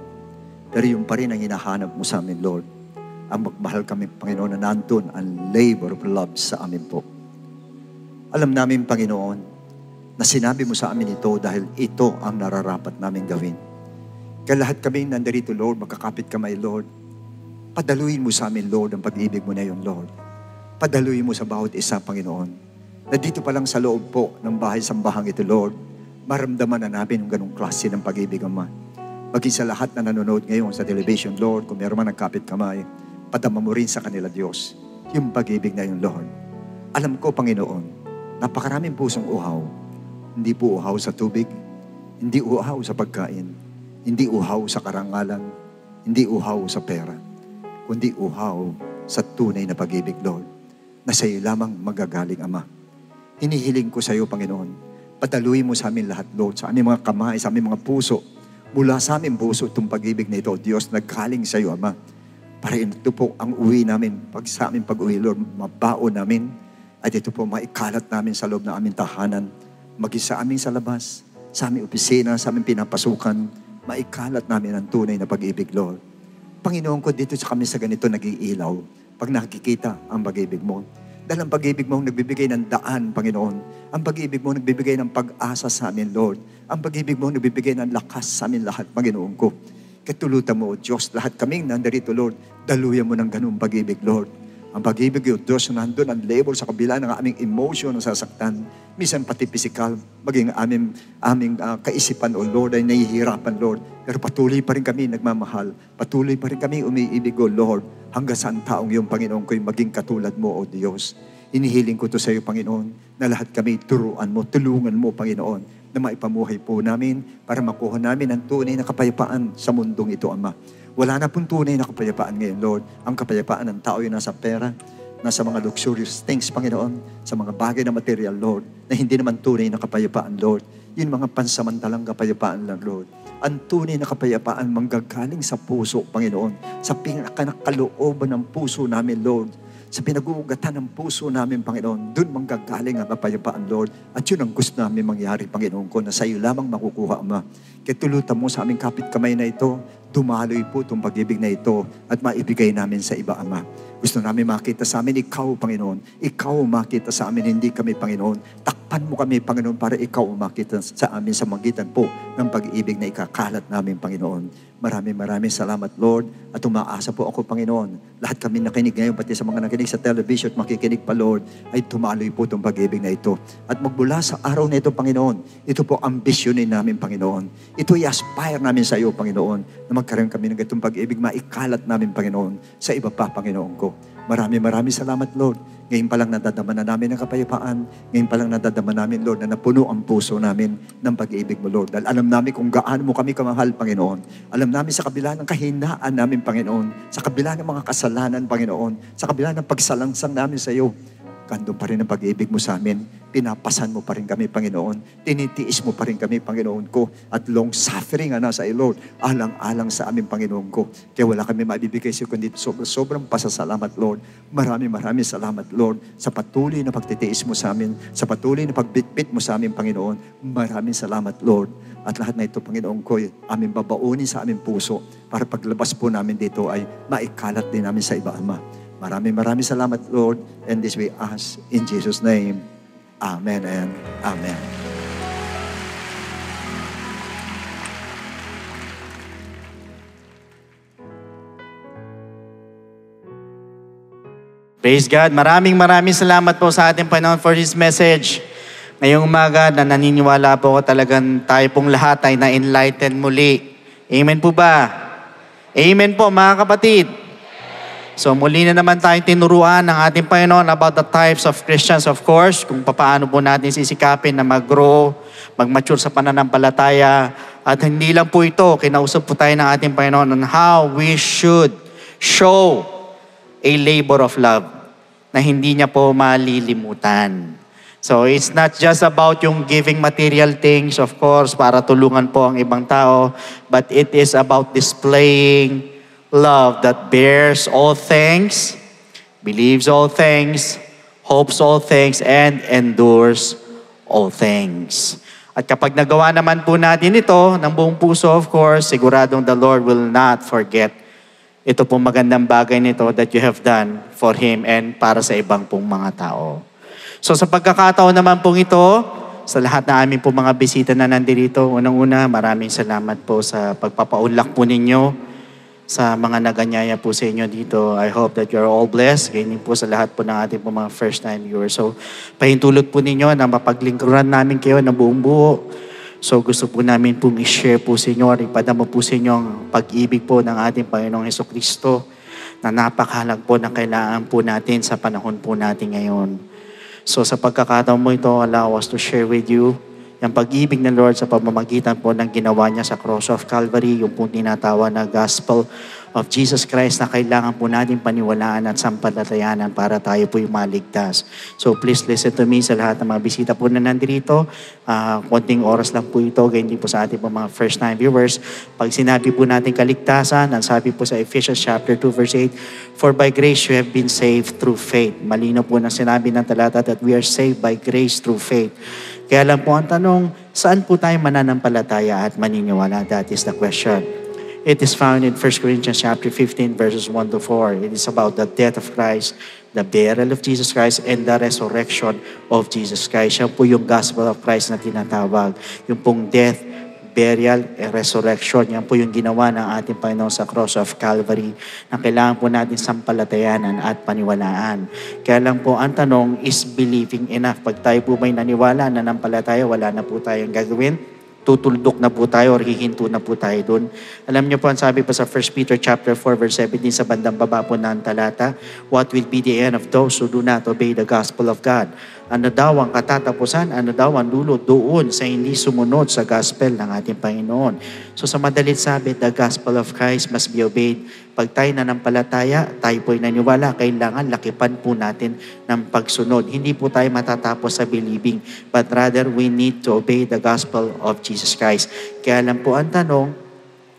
Pero yung pa rin ang hinahanap mo sa amin, Lord. Ang magmahal kami, Panginoon, na nandun ang labor of love sa amin po. Alam namin, Panginoon, na sinabi mo sa amin ito dahil ito ang nararapat namin gawin. Kaya lahat kami nandarito, Lord, magkakapit kamay, Lord. Padaluin mo sa amin, Lord, ang pag-ibig mo na yun, Lord. Padaluin mo sa bawat isa, Panginoon. Na dito pa lang sa loob po ng bahay-sambahang ito, Lord, maramdaman na namin yung ganong klase ng pag-ibig, Ama. Maging sa lahat na nanonood ngayon sa television, Lord, kung meron man nagkapit kamay, padama mo rin sa kanila, Diyos, yung pag-ibig na yun, Lord. Alam ko, Panginoon, napakaraming pusong uhaw. Hindi po uhaw sa tubig, hindi uhaw sa pagkain, hindi uhaw sa karangalan, hindi uhaw sa pera, kundi uhaw sa tunay na pag-ibig, Lord, na sa iyo lamang magagaling, Ama. Hinihiling ko sa iyo, Panginoon, padaluin mo sa amin lahat, Lord, sa aming mga kamay, sa aming mga puso, mula sa aming puso itong pag-ibig na ito, Diyos, nagkaling sa iyo, Ama. Para ito po ang uwi namin, pag sa aming pag-uwi, Lord, mabaon namin, at ito po maikalat namin sa loob ng aming tahanan, maging sa aming sa labas, sa aming opisina, sa aming pinapasukan, maikalat namin ang tunay na pag-ibig, Lord. Panginoon ko, dito sa kami sa ganito nag-iilaw pag nakikita ang pag-ibig mo. Dahil ang pag-ibig mo nagbibigay ng daan, Panginoon. Ang pag-ibig mo nagbibigay ng pag-asa sa amin, Lord. Ang pag-ibig mo nagbibigay ng lakas sa amin lahat, Panginoon ko. Katulutan mo, O Diyos, lahat kaming nandarito, Lord, daluyan mo ng ganung pag-ibig, Lord. Ang pag-ibig, O Diyos, nandun ang labor sa kabila ng aming emotion na sasaktan. Minsan pati physical, maging aming kaisipan, O Lord, ay nahihirapan, Lord. Pero patuloy pa rin kami nagmamahal. Patuloy pa rin kami umiibig, O Lord, hanggang sa ang taong iyong Panginoon ko'y maging katulad mo, O Diyos. Inihiling ko to sa iyo, Panginoon, na lahat kami turuan mo, tulungan mo, Panginoon, na maipamuhay po namin para makuha namin ang tunay na kapayapaan sa mundong ito, Ama. Wala na pong tunay na kapayapaan ngayon, Lord. Ang kapayapaan ng tao ay nasa pera, nasa mga luxurious things, Panginoon, sa mga bagay na material, Lord, na hindi naman tunay na kapayapaan, Lord. Yun mga pansamantalang kapayapaan lang, Lord. Ang tunay na kapayapaan manggagaling sa puso, Panginoon, sa pinakanakalooban ng puso namin, Lord, sa pinag-uugatan ng puso namin, Panginoon, doon manggagaling ang kapayapaan, Lord. At yun ang gusto namin mangyari, Panginoon ko, na sa iyo lamang makukuha, Ama. Kaya tulutan mo sa aming kapit kamay na ito, dumaloy po itong pag-ibig na ito at maibigay namin sa iba, Ama. Gusto namin makita sa amin, ikaw, Panginoon. Ikaw makita sa amin, hindi kami, Panginoon. Takpan mo kami, Panginoon, para ikaw makita sa amin sa magitan po ng pag-ibig na ikakalat namin, Panginoon. Maraming salamat, Lord. At umaasa po ako, Panginoon. Lahat kami nakinig ngayon, pati sa mga nakinig sa television at makikinig pa, Lord, ay tumaloy po itong pag-ibig na ito. At magmula sa araw na ito, Panginoon, ito po ambisyonin namin, Panginoon. Ito i-aspire namin sa iyo, Panginoon, na magkaroon kami ng itong pag-ibig, maikalat namin, Panginoon, sa iba pa, Panginoon ko. Maraming salamat, Lord. Ngayon pa lang nadadama na namin ang kapayapaan. Ngayon pa lang nadadama namin, Lord, na napuno ang puso namin ng pag-ibig mo, Lord. Dahil alam namin kung gaano mo kami kamahal, Panginoon. Alam namin sa kabila ng kahinaan namin, Panginoon. Sa kabila ng mga kasalanan, Panginoon. Sa kabila ng pagsalangsang namin sa iyo. Kando pa rin ang pag-ibig mo sa amin. Pinapasan mo pa rin kami, Panginoon. Tinitiis mo pa rin kami, Panginoon ko. At long suffering na sa iyo, Lord. Alang-alang sa amin, Panginoon ko. Kaya wala kami maibibigay sa iyo, kundi sobrang pasasalamat, Lord. Maraming salamat, Lord, sa patuloy na pagtitiis mo sa amin, sa patuloy na pagbitbit mo sa amin, Panginoon. Maraming salamat, Lord. At lahat na ito, Panginoon ko, aming babaunin sa aming puso para paglabas po namin dito ay maikalat din namin sa iba, Ama. Maraming salamat, Lord. And this we ask in Jesus' name. Amen and Amen. Praise God. Maraming salamat po sa ating Panginoon for His message. Ngayong umaga na naniniwala po ako talagang tayo pong lahat ay na-enlighten muli. Amen po ba? Amen po, mga kapatid. So muli na naman tayong tinuruan ng ating Panginoon about the types of Christians, of course, kung paano po natin sisikapin na mag-grow, mag-mature sa pananampalataya. At hindi lang po ito, kinausap po tayo ng ating Panginoon on how we should show a labor of love na hindi niya po malilimutan. So it's not just about yung giving material things, of course, para tulungan po ang ibang tao, but it is about displaying love that bears all things, believes all things, hopes all things, and endures all things. At kapag nagawa naman po natin ito ng buong puso, of course, siguradong the Lord will not forget ito pong magandang bagay nito that you have done for Him and para sa ibang pong mga tao. So sa pagkakataon naman pong ito, sa lahat na aming pong mga bisita na nandito, unang-una, maraming salamat po sa pagpapaunlak po ninyo sa mga naganyaya po sa inyo dito. I hope that you're all blessed. Ganyan po sa lahat po ng ating po mga first-time viewers. So, pahintulot po ninyo na mapaglingkuran namin kayo ng buong buo. So, gusto po namin pong i-share po sa inyo or ipadama po sa inyo ang pag-ibig po ng ating Panginoong Hesukristo na napakahalag po na kailangan po natin sa panahon po natin ngayon. So, sa pagkakataon mo ito, allow us to share with you yung pag-ibig ng Lord sa pamamagitan po ng ginawa niya sa Cross of Calvary, yung po tinatawag na Gospel of Jesus Christ na kailangan po natin paniwalaan at sampalatayanan para tayo po yung maligtas. So please listen to me sa lahat ng mga bisita po na nandito. Konting oras lang po ito, ganyan po sa ating po mga first-time viewers. Pag sinabi po natin kaligtasan, ang sabi po sa Ephesians chapter 2 verse 8, "For by grace you have been saved through faith." Malino po na sinabi ng talata that we are saved by grace through faith. Kaya lang po ang tanong, saan po tayo mananampalataya at maniniwala? That is the question. It is found in 1 Corinthians chapter 15 verses 1 to 4. It is about the death of Christ, the burial of Jesus Christ, and the resurrection of Jesus Christ. Yan po yung gospel of Christ na tinatawag. Yung pong death, burial, and resurrection. Yan po yung ginawa ng ating Panginoon sa Cross of Calvary na kailangan po natin sampalatayanan at paniwalaan. Kaya lang po ang tanong is believing enough. Pag tayo po may naniwala na nampalataya, wala na po tayong gagawin. Tutuldok na po tayo or hihinto na po tayo doon. Alam niyo po ang sabi pa sa 1 Peter chapter 4 verse 17 sa bandang baba po ng talata, "What will be the end of those who do not obey the gospel of God?" Ano daw ang katatapusan? Ano daw ang dulot doon sa hindi sumunod sa gospel ng ating Panginoon? So sa madalit sabi, the gospel of Christ must be obeyed. Pag tayo nanampalataya, tayo po'y naniwala, kailangan lakipan po natin ng pagsunod. Hindi po tayo matatapos sa believing, but rather we need to obey the gospel of Jesus Christ. Kaya lang po ang tanong,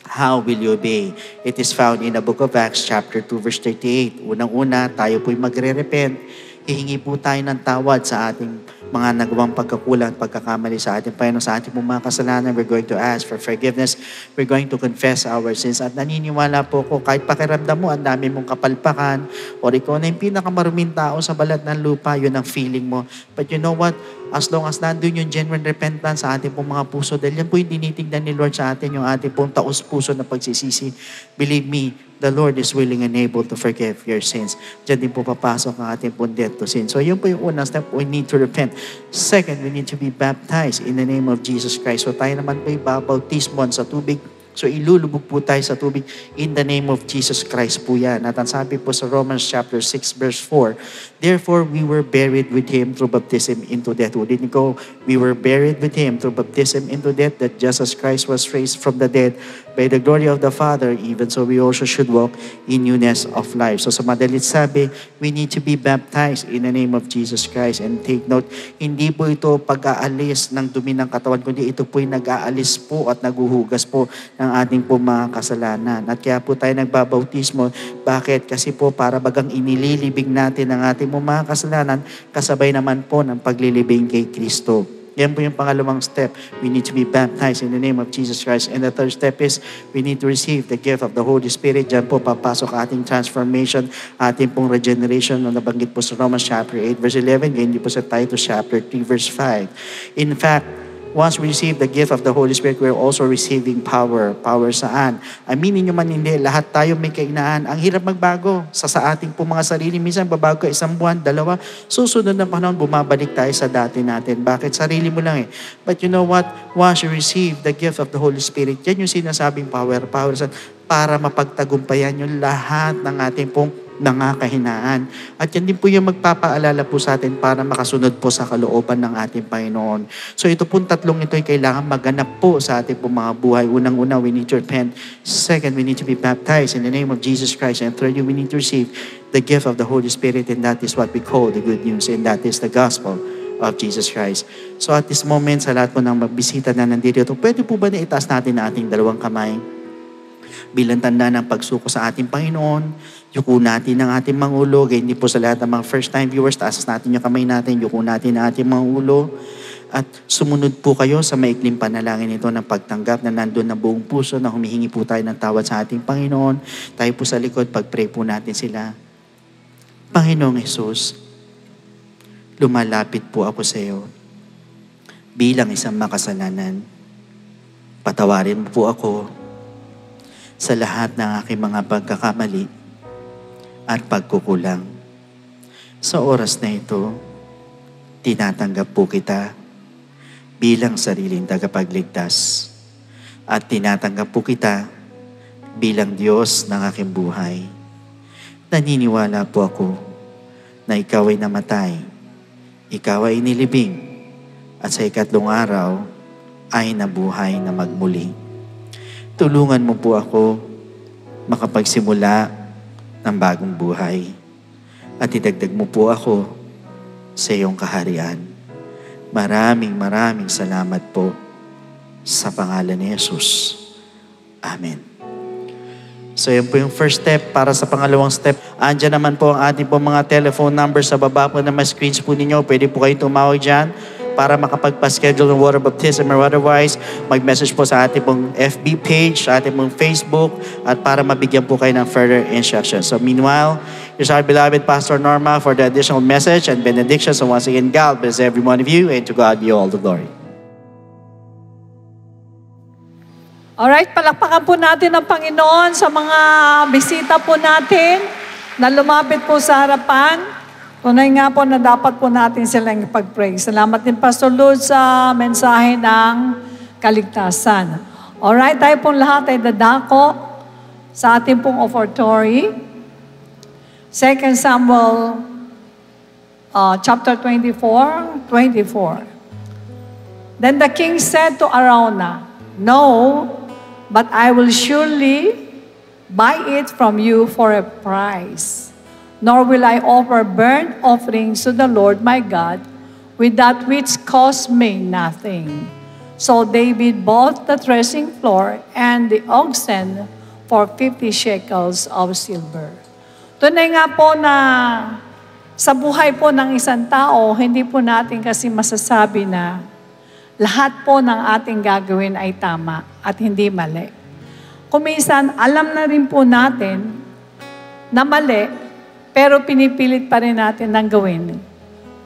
how will you obey? It is found in the book of Acts chapter 2 verse 38. Unang-una, tayo po'y magre-repent. Hihingi po tayo ng tawad sa ating mga nagawang pagkakulang, pagkakamali sa ating Panginoon, sa ating mga kasalanan. We're going to ask for forgiveness. We're going to confess our sins. At naniniwala po ko, kahit pakiramdam mo, ang dami mong kapalpakan, o ikaw na yung pinakamaruming tao sa balat ng lupa, yun ang feeling mo. But you know what? As long as nandun yung genuine repentance sa ating pong mga puso, dahil yan po yung tinitignan ni Lord sa atin, yung ating pong taos-puso na pagsisisi. Believe me, the Lord is willing and able to forgive your sins. Diyan din po papasok ang ating pong death to sin. So yun po yung unang step, we need to repent. Second, we need to be baptized in the name of Jesus Christ. So tayo naman po ibabautismon sa tubig. So ilulubog po tayo sa tubig in the name of Jesus Christ po yan. At ang sabi po sa Romans chapter 6 verse 4, "Therefore we were buried with Him through baptism into death." Ulit ko, we were buried with Him through baptism into death, that just as Christ was raised from the dead by the glory of the Father, even so we also should walk in newness of life. So sa madalit sabi, we need to be baptized in the name of Jesus Christ. And take note, hindi po ito pag-aalis ng dumi ng katawan, kundi ito po yung nag-aalis po at naguhugas po ng ating po mga kasalanan. At kaya po tayo nagbabautismo. Bakit? Kasi po para bagang inililibing natin ang ating mga kasalanan, kasabay naman po ng paglilibing kay Kristo. Yan po yung pangalawang step. We need to be baptized in the name of Jesus Christ. And the third step is, we need to receive the gift of the Holy Spirit. Diyan po papasok ating transformation, ating pong regeneration na nabanggit po sa Romans chapter 8 verse 11, ganyan po sa Titus chapter 3 verse 5. In fact, once we receive the gift of the Holy Spirit, we're also receiving power. Power saan? Aminin nyo man hindi, lahat tayo may kainaan. Ang hirap magbago sa ating po mga sarili. Minsan babago ka 1 buwan, 2. Susunod na panahon, bumabalik tayo sa dati natin. Bakit? Sarili mo lang eh. But you know what? Once you receive the gift of the Holy Spirit, yan yung sinasabing power. Power saan? Para mapagtagumpayan yung lahat ng ating pong nangakahinaan. At yan din po yung magpapaalala po sa atin para makasunod po sa kalooban ng ating Panginoon. So ito pong tatlong ito ay kailangan maganap po sa ating pong mga buhay. Unang-una, we need to repent. Second, we need to be baptized in the name of Jesus Christ. And thirdly, we need to receive the gift of the Holy Spirit, and that is what we call the good news, and that is the gospel of Jesus Christ. So at this moment, sa lahat po ng magbisita na nandito, pwede po ba na itaas natin na ating dalawang kamay bilang tanda ng pagsuko sa ating Panginoon? Yuko natin ang ating mga ulo. Ganyan po sa lahat ng mga first-time viewers, taas natin yung kamay natin, yuko natin ang ating mga ulo. At sumunod po kayo sa maikling panalangin ito ng pagtanggap na nandun na buong puso na humihingi po tayo ng tawad sa ating Panginoon. Tayo po sa likod, pag-pray po natin sila. Panginoong Hesus, lumalapit po ako sa iyo bilang isang makasalanan. Patawarin mo po ako sa lahat ng aking mga pagkakamali at pagkukulang. Sa oras na ito, tinatanggap po kita bilang sariling tagapagligtas. At tinatanggap po kita bilang Diyos ng aking buhay. Naniniwala po ako na ikaw ay namatay, ikaw ay inilibing, at sa ikatlong araw ay nabuhay na magmuli. Tulungan mo po ako makapagsimula ng bagong buhay. At idagdag mo po ako sa iyong kaharian. Maraming salamat po sa pangalan ni Jesus. Amen. So yan po yung first step. Para sa pangalawang step, andyan naman po ang ating po mga telephone number sa baba po na mas screens po ninyo. Pwede po kayong tumawag dyan para makapagpa-schedule ng water baptism or otherwise. Mag-message po sa ating pong FB page, sa ating pong Facebook, at para mabigyan po kayo ng further instructions. So meanwhile, here's our beloved Pastor Norma for the additional message and benediction. So once again, God bless every one of you, and to God be all the glory. Alright, palakpakan po natin ang Panginoon sa mga bisita po natin na lumapit po sa harapan. Tunay nga po na dapat po natin silang ipag-pray. Salamat din, Pastor Luz, sa mensahe ng kaligtasan. Alright, tayo pong lahat ay dadako sa ating pong offertory. 2 Samuel chapter 24. Then the king said to Araunah, "No, but I will surely buy it from you for a price. Nor will I offer burnt offerings to the Lord my God with that which cost me nothing." So David bought the threshing floor and the oxen for 50 shekels of silver. Tunay nga po na sa buhay po ng isang tao, hindi po natin kasi masasabi na lahat po ng ating gagawin ay tama at hindi mali. Kuminsan, alam na rin po natin na mali, pero pinipilit pa rin natin ng gawin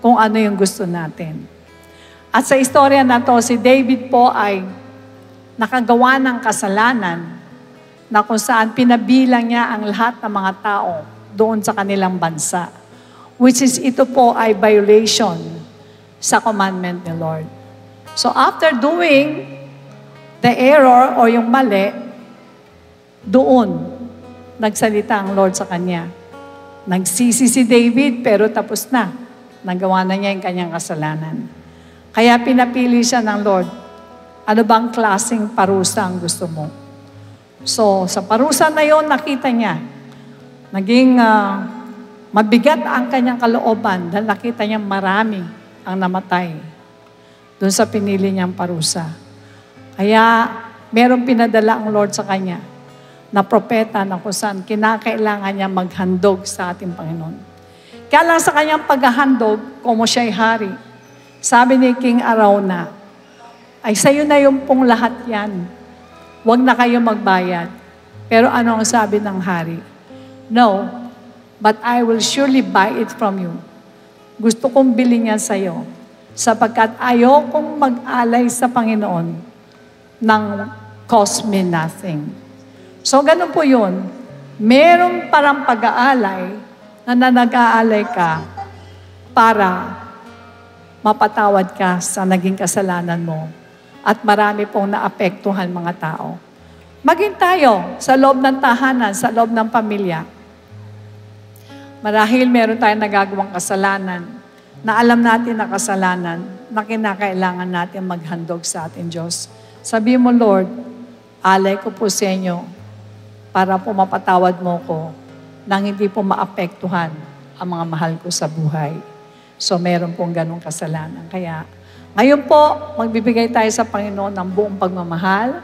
kung ano yung gusto natin. At sa istorya na to, si David po ay nakagawa ng kasalanan na kung saan pinabilang niya ang lahat ng mga tao doon sa kanilang bansa. Which is ito po ay violation sa commandment ni Lord. So after doing the error o yung mali, doon nagsalita ang Lord sa kanya. Nagsisi si David, pero tapos na. Nagawa na niya yung kanyang kasalanan. Kaya pinapili siya ng Lord, ano bang klaseng parusa ang gusto mo? So, sa parusa na yon nakita niya, naging mabigat ang kanyang kalooban dahil nakita niya marami ang namatay doon sa pinili niyang parusa. Kaya, merong pinadala ang Lord sa kanya na propeta na kung saan kinakailangan niya maghandog sa ating Panginoon. Kaya lang sa kanyang paghahandog, como siya'y hari, sabi ni King Araunah, ay sa'yo na yung pong lahat yan. Huwag na kayo magbayad. Pero ano ang sabi ng hari? No, but I will surely buy it from you. Gusto kong bilhin yan sa'yo, sapagkat ayokong mag-alay sa Panginoon ng cost me nothing. So, ganun po yun. Merong parang pag-aalay na nag-aalay ka para mapatawad ka sa naging kasalanan mo. At marami pong naapektuhan mga tao. Maging tayo sa loob ng tahanan, sa loob ng pamilya. Marahil meron tayong nagagawang kasalanan na alam natin na kasalanan na kinakailangan natin maghandog sa ating Diyos. Sabi mo, Lord, alay ko po sa inyo para po mapatawad mo ko nang hindi po maapektuhan ang mga mahal ko sa buhay. So, meron pong ganong kasalanan. Kaya, ngayon po, magbibigay tayo sa Panginoon ng buong pagmamahal,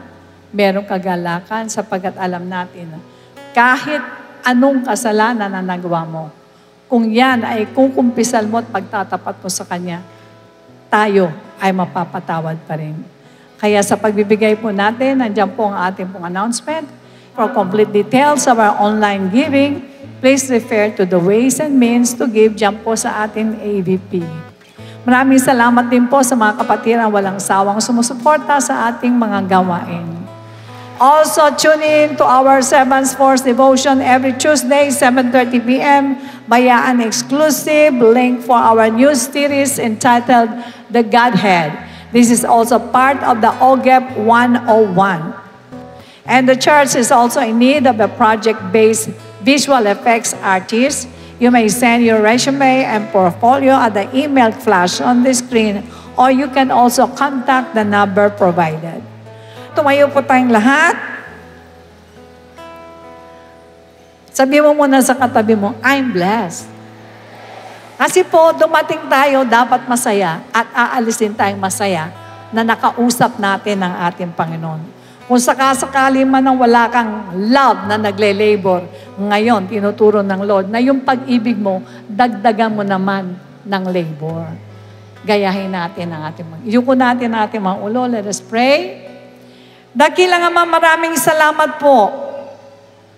merong kagalakan sapagkat alam natin na kahit anong kasalanan na nagawa mo, kung yan ay kukumpisal mo at pagtatapat mo sa Kanya, tayo ay mapapatawad pa rin. Kaya sa pagbibigay po natin, nandiyan po ang ating pong announcement. For complete details of our online giving, please refer to the ways and means to give dyan po sa ating AVP. Maraming salamat din po sa mga kapatiran walang sawang sumusuporta sa ating mga gawain. Also, tune in to our Servants Force devotion every Tuesday, 7:30 p.m. via an exclusive link for our new series entitled The Godhead. This is also part of the OGEP 101. And the church is also in need of a project-based visual effects artist. You may send your resume and portfolio at the email flash on the screen, or you can also contact the number provided. Tumayo po tayong lahat. Sabi mo muna sa katabi mo, I'm blessed. Kasi po, dumating tayo, dapat masaya at aalisin tayong masaya na nakausap natin ng ating Panginoon. Kung sakasakali man ang wala kang love na nagle-labor, ngayon, tinuturo ng Lord na yung pag-ibig mo, dagdagan mo naman ng labor. Gayahin natin ang ating yuko natin ang ating mga ulo. Let us pray. Dakilang Ama, maraming salamat po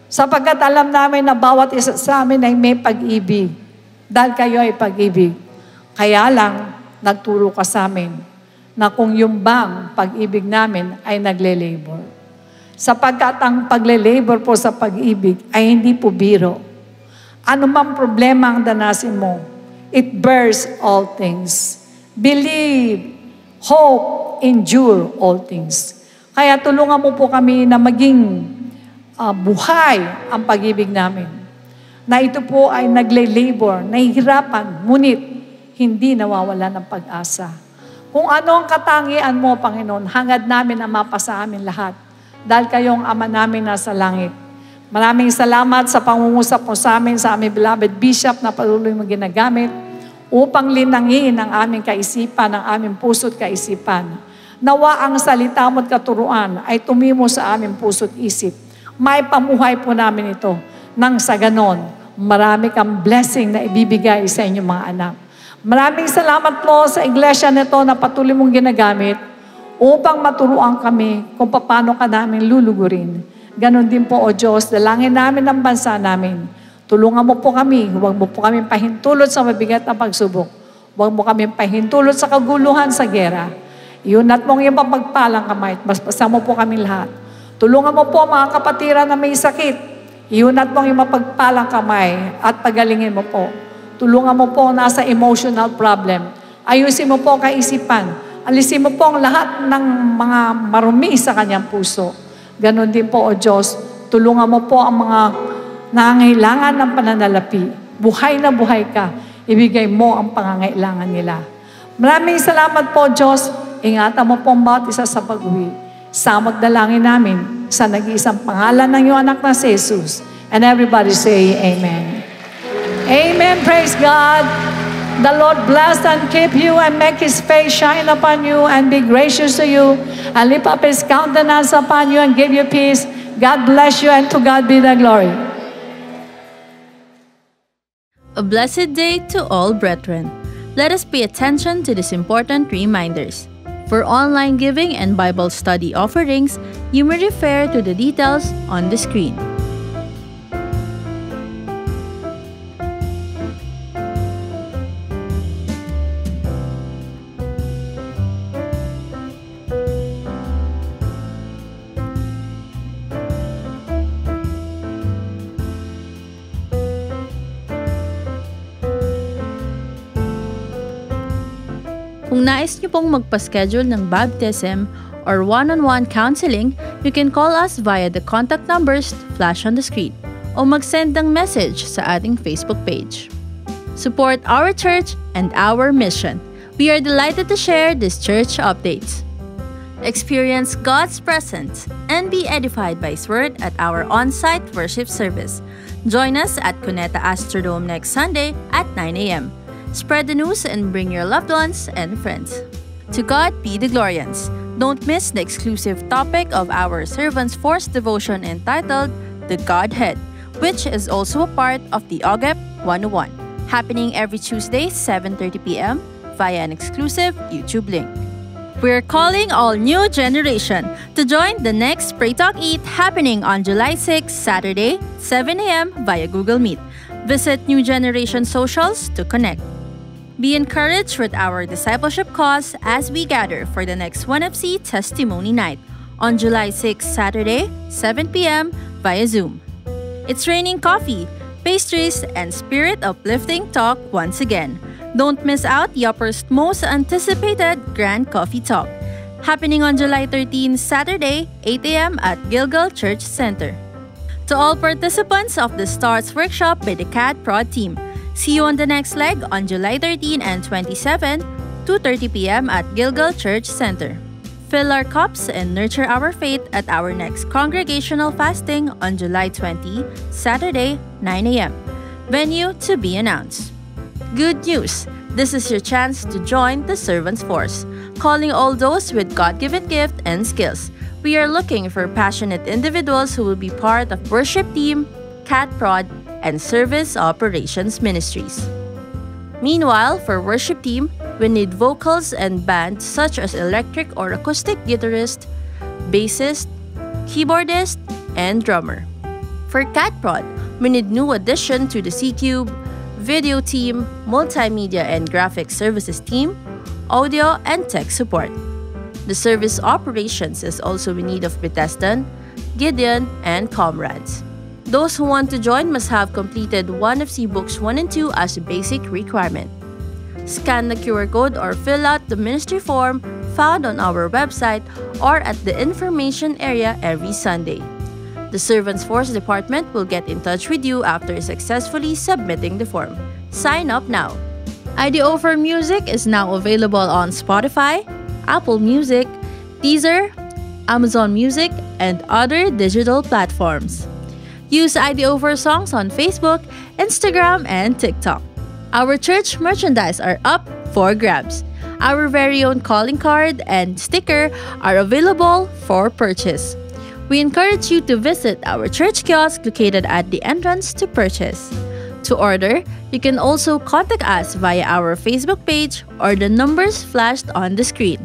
sapagkat alam namin na bawat isa sa amin ay may pag-ibig. Dahil kayo ay pag-ibig. Kaya lang, nagturo ka sa amin na kung yung bang pag-ibig namin ay nagle-labor. Sapagkat ang pagle-labor po sa pag-ibig ay hindi po biro. Ano mang problema ang danasin mo, it bears all things. Believe, hope, endure all things. Kaya tulungan mo po kami na maging buhay ang pag-ibig namin. Na ito po ay nagle-labor, nahihirapan, ngunit hindi nawawala ng pag-asa. Kung ano ang katangian mo, Panginoon, hangad namin na mapasa amin lahat. Dahil kayong Ama namin nasa langit. Maraming salamat sa pangungusap mo sa amin, sa aming beloved Bishop na patuloy mo ginagamit upang linangin ang aming kaisipan, ang aming puso't kaisipan. Nawa ang salita mo't katuruan ay tumimo sa aming puso't isip. May pamuhay po namin ito. Nang sa ganon, marami kang blessing na ibibigay sa inyong mga anak. Maraming salamat po sa iglesia nito na patuloy mong ginagamit upang maturuan kami kung paano ka namin lulugurin. Ganon din po, O Diyos, dalangin namin ang bansa namin. Tulungan mo po kami, huwag mo po kami pahintulot sa mabigat na pagsubok. Huwag mo kami pahintulot sa kaguluhan sa gera. Iunat mong iyong mapagpalang kamay at baspasa mo po kami lahat. Tulungan mo po mga kapatiran na may sakit. Iunat mong yung mapagpalang kamay at pagalingin mo po. Tulungan mo po nasa emotional problem. Ayusin mo po ang kaisipan. Alisin mo po ang lahat ng mga marumi sa kanyang puso. Ganon din po, O Diyos, tulungan mo po ang mga nangangailangan ng pananalapi. Buhay na buhay ka. Ibigay mo ang pangangailangan nila. Maraming salamat po, Diyos. Ingatan mo po ang bawat isa sa pag-uwi. Sa magdalangin namin sa nag-iisang pangalan ng iyong anak na si Jesus. And everybody say Amen. Amen. Praise God. The Lord bless and keep you and make His face shine upon you and be gracious to you and lift up His countenance upon you and give you peace. God bless you and to God be the glory. A blessed day to all brethren. Let us pay attention to these important reminders. For online giving and Bible study offerings, you may refer to the details on the screen. Kung nais niyo pong magpa-schedule ng baptism or one-on-one counseling, you can call us via the contact numbers flash on the screen o mag-send ng message sa ating Facebook page. Support our church and our mission. We are delighted to share these church updates. Experience God's presence and be edified by His Word at our on-site worship service. Join us at Cuneta Astrodome next Sunday at 9 a.m. Spread the news and bring your loved ones and friends. To God be the glorians. Don't miss the exclusive topic of our Servants Force devotion entitled The Godhead, which is also a part of the OGEP 101, happening every Tuesday, 7:30 p.m. via an exclusive YouTube link. We're calling all new generation to join the next Pray Talk Eat happening on July 6, Saturday, 7 a.m. via Google Meet. Visit New Generation Socials to connect. Be encouraged with our discipleship cause as we gather for the next 1FC Testimony Night on July 6, Saturday, 7 p.m. via Zoom. It's raining coffee, pastries, and spirit-uplifting talk once again. Don't miss out Yopper's most anticipated Grand Coffee Talk, happening on July 13, Saturday, 8 a.m. at Gilgal Church Center. To all participants of the STARTS workshop by the CAD Prod team, see you on the next leg on July 13 and 27, 2:30 p.m. at Gilgal Church Center. Fill our cups and nurture our faith at our next congregational fasting on July 20, Saturday, 9 a.m. Venue to be announced. Good news! This is your chance to join the Servants Force, calling all those with God-given gift and skills. We are looking for passionate individuals who will be part of worship team, CAT Prod, and service operations ministries. Meanwhile, for worship team, we need vocals and band such as electric or acoustic guitarist, bassist, keyboardist, and drummer. For CAT Prod, we need new addition to the C-Cube, video team, multimedia and graphic services team, audio and tech support. The service operations is also in need of Bethesda, Gideon, and comrades. Those who want to join must have completed one of C Books 1 and 2 as a basic requirement. Scan the QR code or fill out the ministry form found on our website or at the information area every Sunday. The Servants Force Department will get in touch with you after successfully submitting the form. Sign up now. IDO for Music is now available on Spotify, Apple Music, Deezer, Amazon Music, and other digital platforms. Use IDO for Songs on Facebook, Instagram, and TikTok. Our church merchandise are up for grabs. Our very own calling card and sticker are available for purchase. We encourage you to visit our church kiosk located at the entrance to purchase. To order, you can also contact us via our Facebook page or the numbers flashed on the screen.